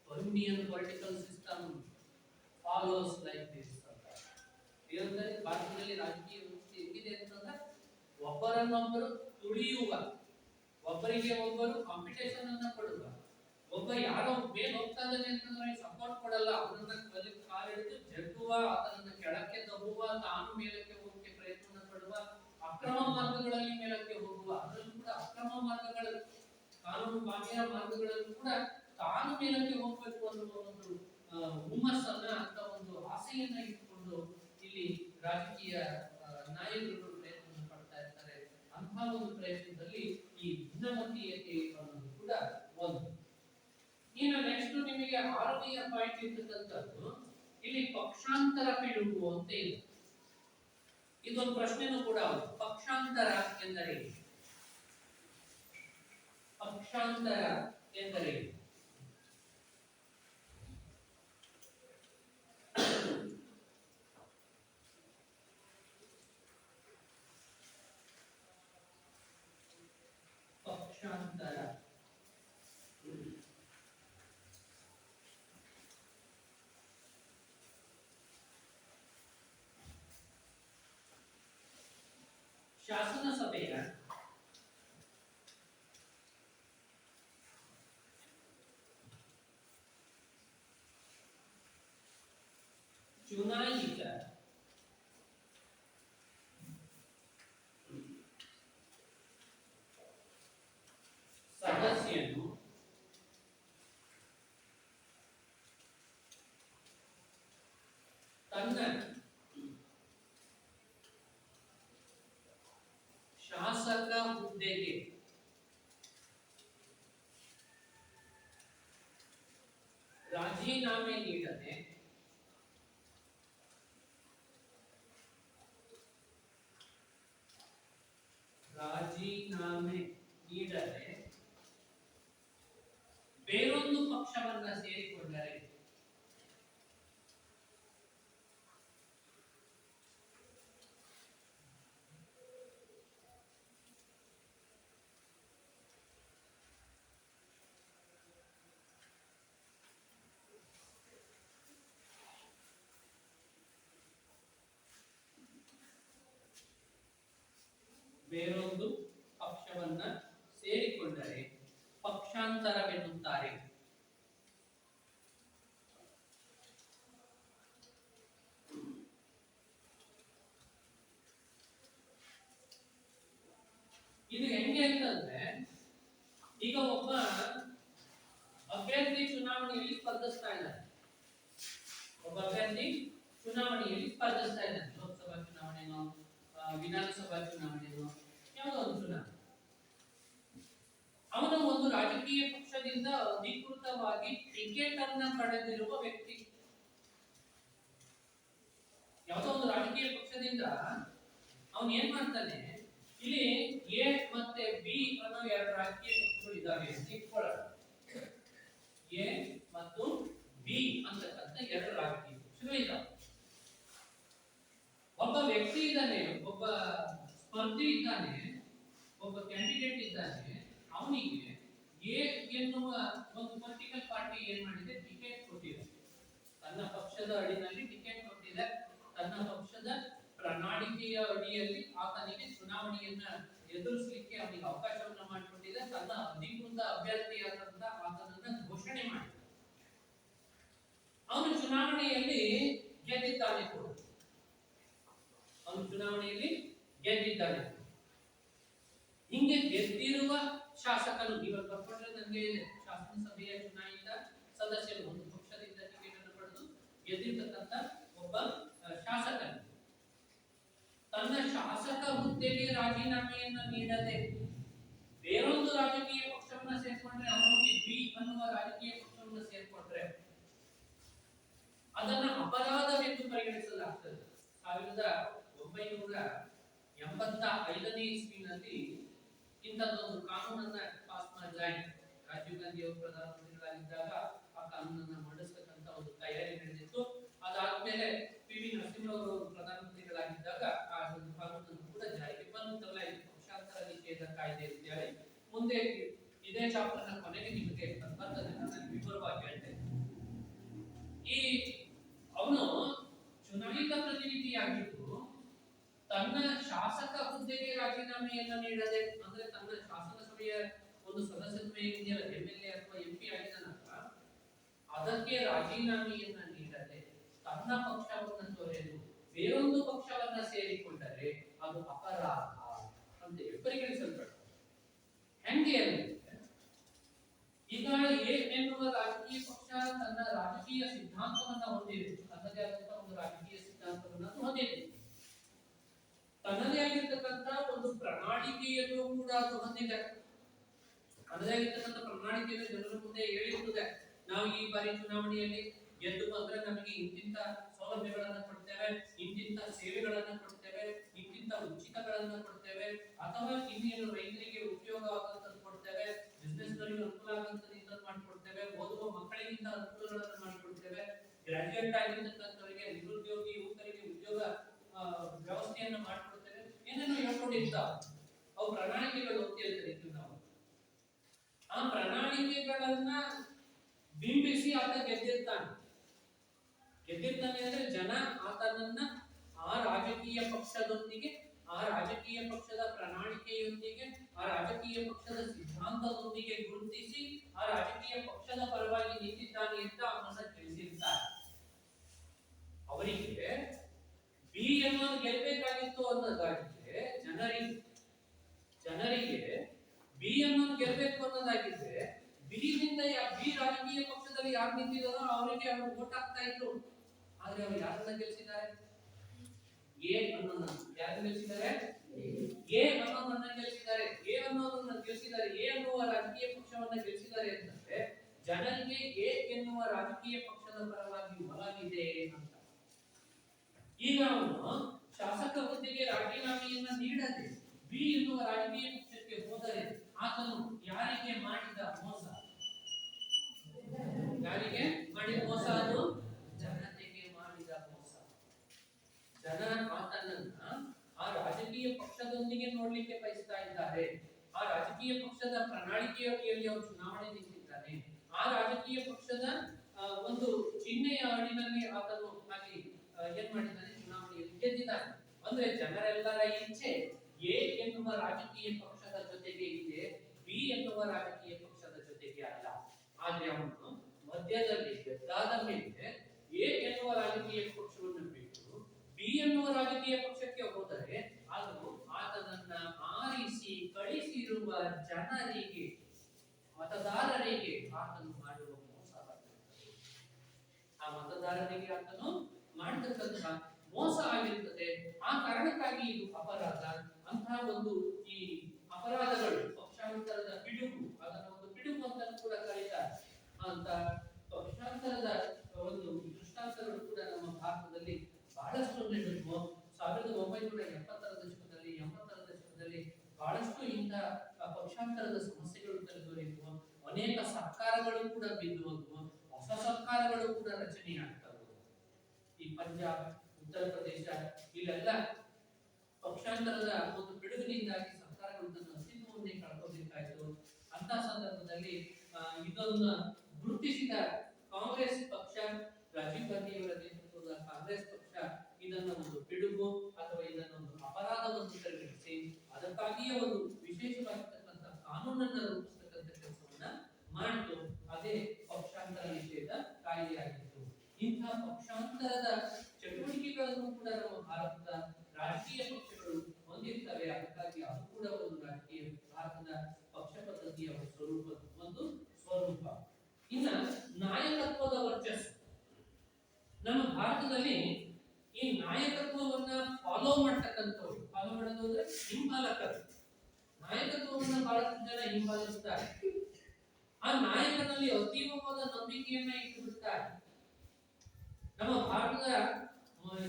Indian political system follows like this. ಭಾರತದಲ್ಲಿ ರಾಜಕೀಯ ವ್ಯವಸ್ಥೆ ಹೇಗಿದೆ ಅಂತಂದ್ರೆ, ಒಬ್ಬರನ್ನೊಬ್ಬರು ತುಳಿಯುವ, ಒಬ್ಬರಿಗೆ ಒಬ್ಬರು ಕಾಂಪಿಟೇಷನ್ ಅನ್ನ ಕೊಡುವ, ಒಬ್ಬ ಯಾರೋ ಮೇಲೆ ಹೋಗ್ತಾ ಇದ್ದಾನೆ ಅಂತಂದ್ರೆ ಸಪೋರ್ಟ್ ಕೊಡಲ್ಲ, ಅವನನ್ನ ಕಾಲಿಡಿದು ಜಗ್ಗುವ, ಅದನ್ನ ಕೆಳಕ್ಕೆ ತಗುವ, ತಾನು ಮೇಲಕ್ಕೆ ಹೋಗಕ್ಕೆ ಪ್ರಯತ್ನ ಪಡುವ, ಅಕ್ರಮ ಮಾರ್ಗಗಳಲ್ಲಿ ಮೇಲಕ್ಕೆ ಹೋಗುವ, ಅದರಲ್ಲೂ ಕೂಡ ಅಕ್ರಮ ಅಕ್ರಮ ಮಾರ್ಗಗಳು, ಕಾನೂನು ಬಾಹಿರ ಮಾರ್ಗಗಳನ್ನು ಕೂಡ ತಾನು ಮೇಲಕ್ಕೆ ಹೋಗಬೇಕು ಅನ್ನುವ ಒಂದು ಹುಮ್ಮಸ್ಸನ್ನ ಅಂತ ಒಂದು ಆಸೆಯನ್ನ ಇಟ್ಟುಕೊಂಡು ಇಲ್ಲಿ ರಾಜಕೀಯ ನಾಯಕರು ಪ್ರಯತ್ನ ಪಡ್ತಾ ಇರ್ತಾರೆ. ಅಂತಹ ಒಂದು ಪ್ರಯತ್ನದಲ್ಲಿ ಈ ಭಿನ್ನಮತೀಯತೆ ಅನ್ನೋದು ಕೂಡ ಒಂದು. ಇನ್ನು ನೆಕ್ಸ್ಟ್ ನಿಮಗೆ 6ನೇ ಪಾಯಿಂಟ್ ಇರ್ತಕ್ಕಂಥದ್ದು ಇಲ್ಲಿ ಪಕ್ಷಾಂತರ ಪಿಡುಗು ಅಂತ ಇದೆ. ಇದೊಂದು ಪ್ರಶ್ನೆನೂ ಕೂಡ ಪಕ್ಷಾಂತರ ಎಂದರೆ ಪಕ್ಷಾಂತರ ಎಂದರೆ ಪಕ್ಷಾಂತರ ಶಾಸನ ಸಭೆಯ ಚುನಾಯಿತ ಸದಸ್ಯನು ತನ್ನ ಶಾಸಕ ಹುದ್ದೆಗೆ ರಾಜೀನಾಮೆ ನೀಡದೆ ಬೇರೊಂದು ಪಕ್ಷವನ್ನ ಸೇರಿಕೊಂಡರೆ ಬೇರೊಂದು ಪಕ್ಷವನ್ನ ಸೇರಿಕೊಂಡರೆ ಪಕ್ಷಾಂತರವೆನ್ನುತ್ತಾರೆ. ಇದು ಹೆಂಗೆ ಅಂತಂದ್ರೆ, ಈಗ ಒಬ್ಬ ಅಭ್ಯರ್ಥಿ ಚುನಾವಣೆಯಲ್ಲಿ ಸ್ಪರ್ಧಿಸ್ತಾ ಇದ್ದಾನೆ. ಲೋಕಸಭಾ ಚುನಾವಣೆನೋ ವಿಧಾನಸಭಾ ಚುನಾವಣೆನೋ ಯಾವುದೋ ಒಂದು ಚುನಾವಣೆ. ಅವನು ಒಂದು ರಾಜಕೀಯ ಪಕ್ಷದಿಂದ ಅಧಿಕೃತವಾಗಿ ಟಿಕೆಟ್ ಅನ್ನ ಪಡೆದಿರುವ ವ್ಯಕ್ತಿ. ಯಾವುದೋ ಒಂದು ರಾಜಕೀಯ ಪಕ್ಷದಿಂದ ಅವನು ಏನ್ ಮಾಡ್ತಾನೆ, ಇಲ್ಲಿ ಎ ಮತ್ತೆ ಬಿ ಅನ್ನೋ ಎರಡು ರಾಜಕೀಯ ಪಕ್ಷಗಳು ಇದ್ದಾವೆ ಅಂತ ಇಟ್ಕೊಳ್ಳೋಣ. ಎ ಮತ್ತು ಬಿ ಅಂತಕ್ಕಂಥ ಎರಡು ರಾಜಕೀಯ ಪಕ್ಷಗಳು ಇದ್ದಾವೆ. ಒಬ್ಬ ವ್ಯಕ್ತಿ ಇದ್ದಾನೆ, ಒಬ್ಬ ಸ್ಪರ್ಧಿ ಇದ್ದಾನೆ, ಒಬ್ಬ ಕ್ಯಾಂಡಿಡೇಟ್ ಇದ್ದಾನೆ. ಅವನಿಗೆ ಎ ಎನ್ನುವ ಒಂದು ಪೊಲಿಟಿಕಲ್ ಪಾರ್ಟಿ ಏನ್ ಮಾಡಿದೆ, ಟಿಕೆಟ್ ಕೊಟ್ಟಿದೆ. ತನ್ನ ಪಕ್ಷದ ಅಡಿನಲ್ಲಿ ಟಿಕೆಟ್ ಕೊಟ್ಟಿದೆ. ತನ್ನ ಪಕ್ಷದ ಪ್ರಣಾಳಿಕೆಯ ಅಡಿಯಲ್ಲಿ ಆತನಿಗೆ ಚುನಾವಣೆಯನ್ನ ಎದುರಿಸಲಿಕ್ಕೆ ಅವನಿಗೆ ಅವಕಾಶವನ್ನ ಮಾಡಿಕೊಟ್ಟಿದೆ. ತನ್ನ ಅಧಿಕೃತ ಅಭ್ಯರ್ಥಿಯಾದಂತ ಆತನನ್ನ ಘೋಷಣೆ ಮಾಡಿದೆ. ಅವನು ಚುನಾವಣೆಯಲ್ಲಿ ಗೆದ್ದಿದ್ದಾನೆ ಕೂಡ. ಹಿಂಗೆ ಗೆದ್ದಿರುವ ಶಾಸಕನು, ಇವಾಗ ಬರ್ಕೊಂಡ್ರೆ ನನಗೆ ಶಾಸನಸಭೆಯ ಚುನಾಯಿತ ಸದಸ್ಯರು ಒಂದು ಪಕ್ಷದಿಂದ ಟಿಕೆಟ್ ಅನ್ನು ಪಡೆದು ಗೆದ್ದಿರ್ತಕ್ಕಂಥ ಒಬ್ಬ ಶಾಸಕನು ತನ್ನ ಶಾಸಕ ಹುದ್ದೆಗೆ ರಾಜೀನಾಮೆಯನ್ನ ನೀಡದೆ ಬೇರೊಂದು ರಾಜಕೀಯ ಪಕ್ಷವನ್ನ ಸೇರ್ಕೊಂಡ್ರೆ, ಅವನಿಗೆ ಬಿ ಅನ್ನುವ ರಾಜಕೀಯ ಪಕ್ಷವನ್ನ ಸೇರ್ಕೊಂಡ್ರೆ ಅದನ್ನ ಅಪರಾಧವೆಂದು ಪರಿಗಣಿಸಲಾಗ್ತದೆ. 1985ನೇ ಇಸ್ವಿನಲ್ಲಿ ಇಂಥದ್ದೊಂದು ಕಾನೂನನ್ನ ಪಾಸ್ ಮಾಡಲಾಯಿತು. ರಾಜೀವ್ ಗಾಂಧಿ ಅವರು ಪ್ರಧಾನಮಂತ್ರಿಗಳಾಗಿದ್ದಾಗ ಆ ಕಾನೂನನ್ನ ಮಂಡಿಸತಕ್ಕಂತ ಒಂದು ತಯಾರಿ ನಡೆದಿತ್ತು. ಅದಾದ್ಮೇಲೆ ಪಿ.ವಿ. ನರಸಿಂಹರವರು ಪ್ರಧಾನಮಂತ್ರಿಗಳಾಗಿದ್ದಾಗ ಆ ಒಂದು ಕಾನೂನನ್ನು ಕೂಡ ಜಾರಿಗೆ ತರಲಾಯಿತು, ಪಕ್ಷಾಂತರ ನಿಷೇಧ ಕಾಯ್ದೆ ಅಂತ ಹೇಳಿ. ಮುಂದೆ ಇದೇ ಚಾಪ್ಟರ್ನ ಕೊನೆಗೆ ನಿಮಗೆ ಬರ್ತದೆ, ನಾನು ವಿವರವಾಗಿ ಹೇಳ್ತೇನೆ. ಈ ಅವನು ಚುನಾಯಿತ ಪ್ರತಿನಿಧಿಯಾಗಿದ್ದು ತನ್ನ ಶಾಸಕ ಹುದ್ದೆಗೆ ರಾಜೀನಾಮೆಯನ್ನ ನೀಡದೆ, ಅಂದ್ರೆ ತನ್ನ ಶಾಸನ ಸಭೆಯ ಒಂದು ಸದಸ್ಯತ್ವ ಏನಿದೆಯಲ್ಲ, MLA ಅಥವಾ MP ಆಗಿದ ನಂತರ ಅದಕ್ಕೆ ರಾಜೀನಾಮೆಯನ್ನ ನೀಡದೆ ತನ್ನ ಪಕ್ಷವನ್ನ ತೊರೆದು ಬೇರೊಂದು ಪಕ್ಷವನ್ನ ಸೇರಿಕೊಂಡರೆ ಅದು ಅಪರಾಧ ಅಂತ ಪರಿಗಣಿಸಲ್ಪಡುತ್ತೆ. ಪ್ರಣಾಳಿಕೆಯನ್ನು ಕೂಡ ಅದು ಹೊಂದಿದೆ. ಅದರಾಗಿರ್ತಕ್ಕಂಥ ಪ್ರಣಾಳಿಕೆಯನ್ನು ಜನರ ಮುಂದೆ ಹೇಳಿರ್ತದೆ. ನಾವು ಈ ಬಾರಿ ಚುನಾವಣೆಯಲ್ಲಿ ಗೆದ್ದು ಬಂದ್ರೆ ನಮಗೆ ಇಂತಿಂತ ಸೌಲಭ್ಯಗಳನ್ನ ಕೊಡ್ತೇವೆ, ಇಂತಿಂತ ಸೇವೆಗಳನ್ನ ಕೊಡ್ತೇವೆ, ಇಂತಿಂತ ಉಚಿತಗಳನ್ನ ಕೊಡ್ತೇವೆ, ಅಥವಾ ಇನ್ನೇನು ರೈತರಿಗೆ ಉಪಯೋಗವಾಗುವಂತದ್ದು ಕೊಡ್ತೇವೆ, ಬಿಸ್ನೆಸ್ ನವರಿಗೆ ಅನುಕೂಲ ಆಗುವಂತದ್ದು ಮಾಡಿಕೊಡ್ತೇವೆ, ಓದುವ ಮಕ್ಕಳಿಗಿಂತ ಅನುಕೂಲಗಳನ್ನ ಮಾಡಿಕೊಡ್ತೇವೆ, ಗ್ರಾಜುಯೇಟ್ ಆಗಿರ್ತಕ್ಕಂಥವರಿಗೆ, ನಿರುದ್ಯೋಗಿ ಯುವಕರಿಗೆ ಉದ್ಯೋಗ ವ್ಯವಸ್ಥೆಯನ್ನ ಮಾಡಿಕೊಡ್ತೇವೆ, ಏನೇನೋ ಹೇಳ್ಕೊಂಡಿರ್ತಾವ. ಅವು ಪ್ರಣಾಳಿಕೆಗಳು ಅಂತ ಹೇಳ್ತೀವಿ ನಾವು. ಆ ಪ್ರಣಾಳಿಕೆಗಳನ್ನ ಬಿಂಬಿಸಿ ಆತ ಗೆದ್ದಿರ್ತಾನೆ ಅಂದ್ರೆ ಜನ ಆತನನ್ನ ಆ ರಾಜಕೀಯ ಪಕ್ಷದೊಂದಿಗೆ, ಆ ರಾಜಕೀಯ ಪಕ್ಷದ ಪ್ರಣಾಳಿಕೆಯೊಂದಿಗೆ, ಆ ರಾಜಕೀಯ ಪಕ್ಷದ ಸಿದ್ಧಾಂತದೊಂದಿಗೆ ಗುರುತಿಸಿ ಆ ರಾಜಕೀಯ ಪಕ್ಷದ ಪರವಾಗಿ ನಿಂತಿದ್ದಾನೆ ಅಂತ ಅವನನ್ನ ತಿಳಿಸಿರ್ತಾರೆ. ಅವರಿಗೆ ಬಿ ಅನ್ನೋದು ಗೆಲ್ಲಬೇಕಾಗಿತ್ತು ಅನ್ನೋದಾಗಿದ್ರೆ ಜನರಿಗೆ ಬಿ ಅನ್ನೋದು ಗೆಲ್ಲಬೇಕು ಅನ್ನೋದಾಗಿದ್ರೆ ಬಿದಿಂದ ಬಿ ರಾಜಕೀಯ ಪಕ್ಷದಲ್ಲಿ ಯಾರು ನಿಂತಿದ್ದಾರೋ ಅವರಿಗೆ ಅವರು ವೋಟ್ ಹಾಕ್ತಾ ಇದ್ರು. ಆದ್ರೆ ಅವರು ಯಾರನ್ನ ಗೆಲ್ಲಿಸಿದ್ದಾರೆ? ಎ ಅನ್ನೋದನ್ನ ಯಾರನ್ನ ಗೆಲ್ಲಿಸಿದ್ದಾರೆ? ಎ ಅನ್ನೋದನ್ನ ಗೆಲ್ಲಿಸಿದ್ದಾರೆ. ಎ ಅನ್ನೋದನ್ನ ಗೆಲ್ಲಿಸಿದ್ದಾರೆ. ಎ ಅನ್ನುವ ರಾಜಕೀಯ ಪಕ್ಷವನ್ನ ಗೆಲ್ಲಿಸಿದ್ದಾರೆ ಅಂತಂದ್ರೆ ಜನರಿಗೆ ಎ ಎನ್ನುವ ರಾಜಕೀಯ ಪಕ್ಷದ ಪರವಾಗಿ ಒಲವಿದೆ ಅಂತ. ಈಗ ಅವನು ಶಾಸಕ ಹುದ್ದೆಗೆ ರಾಜೀನಾಮೆಯನ್ನ ನೀಡದೆ ಬಿ ಎನ್ನುವ ರಾಜಕೀಯ ಪಕ್ಷಕ್ಕೆ ಹೋದರೆ ಆತನು ಯಾರಿಗೆ ಮಾಡಿದ ಮೋಸ? ಯಾರಿಗೆ ಮಾಡಿದ ಮೋಸ? ಅದು ಜನತೆಗೆ ಮಾಡಿದ ಮೋಸ. ಜನ ಆತನನ್ನ ಆ ರಾಜಕೀಯ ಪಕ್ಷದೊಂದಿಗೆ ನೋಡ್ಲಿಕ್ಕೆ ಬಯಸ್ತಾ ಇದ್ದಾರೆ. ಆ ರಾಜಕೀಯ ಪಕ್ಷದ ಪ್ರಣಾಳಿಕೆಯಲ್ಲಿ ಅವರು ಚುನಾವಣೆ ನಿಂತಿದ್ದಾನೆ. ಆ ರಾಜಕೀಯ ಪಕ್ಷದ ಒಂದು ಚಿಹ್ನೆಯ ಅಡಿನಲ್ಲಿ ಆತನು ಅಲ್ಲಿ ಏನ್ ಮಾಡಿದ್ದಾನೆ? ಚುನಾವಣೆಯಲ್ಲಿ ಗೆದ್ದಿದ್ದಾನೆ. ಅಂದ್ರೆ ಜನರೆಲ್ಲರ ಇಚ್ಛೆ ಎ ಎನ್ನುವ ರಾಜಕೀಯ ಪಕ್ಷದ ಜೊತೆಗೆ ಇದೆ, ಬಿ ಎನ್ನುವ ರಾಜಕೀಯ ಪಕ್ಷದ ಜೊತೆಗೆ ಅಲ್ಲ. ಆದ್ರೆ ಅವನು ಮಧ್ಯದಲ್ಲಿ ಗೆದ್ದಾದ ಮೇಲೆ ಎ ಎನ್ನುವ ರಾಜಕೀಯ ಪಕ್ಷವನ್ನು ಬಿಟ್ಟು ಬಿ ಎನ್ನುವ ರಾಜಕೀಯ ಪಕ್ಷಕ್ಕೆ ಹೋದರೆ ಅದು ಆತನನ್ನ ಆರಿಸಿ ಕಳಿಸಿರುವ ಜನರಿಗೆ, ಮತದಾರರಿಗೆ ಆತನು ಮಾಡುವ ಮೋಸವಾಗಿರುತ್ತದೆ. ಆ ಮತದಾರರಿಗೆ ಆತನು ಮಾಡತಕ್ಕಂತಹ ಮೋಸ ಆಗಿರುತ್ತದೆ. ಆ ಕಾರಣಕ್ಕಾಗಿ ಇದು ಅಪರಾಧ. ಅಂತಹ ಒಂದು ಈ ಅಪರಾಧಗಳು ಪಕ್ಷಾಂತರದ ಪಿಡುಗು, ಅದನ್ನ ಒಂದು ಪಿಡುಗು ಅಂತ ಕೂಡ ಕರೀತಾರೆ. ಅಂತ ಪಕ್ಷಾಂತರದ ಒಂದು ದೃಷ್ಟಾಂತಗಳು ಕೂಡ ನಮ್ಮ ಭಾರತದಲ್ಲಿ ಬಹಳಷ್ಟು ನಡೆದವು. 1970ರ ದಶಕದಲ್ಲಿ 80ರ ದಶಕದಲ್ಲಿ ಬಹಳಷ್ಟು ಇಂಥ ಪಕ್ಷಾಂತರದ ಸಮಸ್ಯೆಗಳು ತಲೆದೋರಿದ್ವು. ಅನೇಕ ಸರ್ಕಾರಗಳು ಕೂಡ ಬಿದ್ದು ಹೋದವು. ಹೊಸ ಸರ್ಕಾರಗಳು ಕೂಡ ರಚನೆಯಾಗ್ತವೆ. ಈ ಪಂಜಾಬ್, ಉತ್ತರ ಪ್ರದೇಶ ಇಲ್ಲೆಲ್ಲ ಪಕ್ಷಾಂತರದ ಒಂದು ಪಿಡುಗಿನಿಂದಾಗಿ ಸರ್ಕಾರಗಳು ತನ್ನ ಅಸ್ತಿತ್ವವನ್ನೇ ಕಳ್ಕೊಬೇಕಾಯಿತು. ಅಂತ ಸಂದರ್ಭದಲ್ಲಿ ಇದನ್ನ ಗುರುತಿಸಿದ ಕಾಂಗ್ರೆಸ್ ಪಕ್ಷ, ರಾಜೀವ್ ಗಾಂಧಿಯವರ ನೇತೃತ್ವದ ಕಾಂಗ್ರೆಸ್ ಪಕ್ಷ ಇದನ್ನ ಒಂದು ಪಿಡುಗು ಅಥವಾ ಇದನ್ನೊಂದು ಅಪರಾಧವನ್ನು ಪರಿಗಣಿಸಿ ಅದಕ್ಕಾಗಿಯೇ ಒಂದು ವಿಶೇಷವಾಗಿರ್ತಕ್ಕಂಥ ಕಾನೂನನ್ನ ರೂಪಿಸತಕ್ಕಂಥ ಕೆಲಸವನ್ನ ಮಾಡಿತು. ಅದೇ ಪಕ್ಷಾಂತರ ನಿಷೇಧ ಕಾಯ್ದೆಯಾಗಿತ್ತು. ಇಂಥ ಪಕ್ಷಾಂತರದ ಚಟುವಟಿಕೆಗಳನ್ನು ಕೂಡ ನಮ್ಮ ಭಾರತದ ರಾಜಕೀಯ ಪಕ್ಷಗಳು ಹೊಂದಿರ್ತವೆ. ಅದಕ್ಕಾಗಿ ಅದು ಕೂಡ ಒಂದು ರಾಜಕೀಯ ಭಾರತದ ಪಕ್ಷ ಪದ್ಧತಿಯ ಒಂದು ಸ್ವರೂಪ. ಇನ್ನ ನಾಯಕತ್ವದ ವರ್ಚಸ್ಸು. ನಮ್ಮ ಭಾರತದಲ್ಲಿ ಈ ನಾಯಕತ್ವವನ್ನ ಫಾಲೋ ಮಾಡತಕ್ಕಂಥವ್ರು, ಫಾಲೋ ಮಾಡೋದು ಅಂದ್ರೆ ಹಿಂಬಾಲಕರು, ನಾಯಕತ್ವವನ್ನ ಬಹಳಷ್ಟು ಜನ ಹಿಂಬಾಲಿಸುತ್ತಾರೆ. ಆ ನಾಯಕನಲ್ಲಿ ಅತೀವವಾದ ನಂಬಿಕೆಯನ್ನ ಇಟ್ಟು ಬಿಡ್ತಾರೆ. ನಮ್ಮ ಭಾರತದ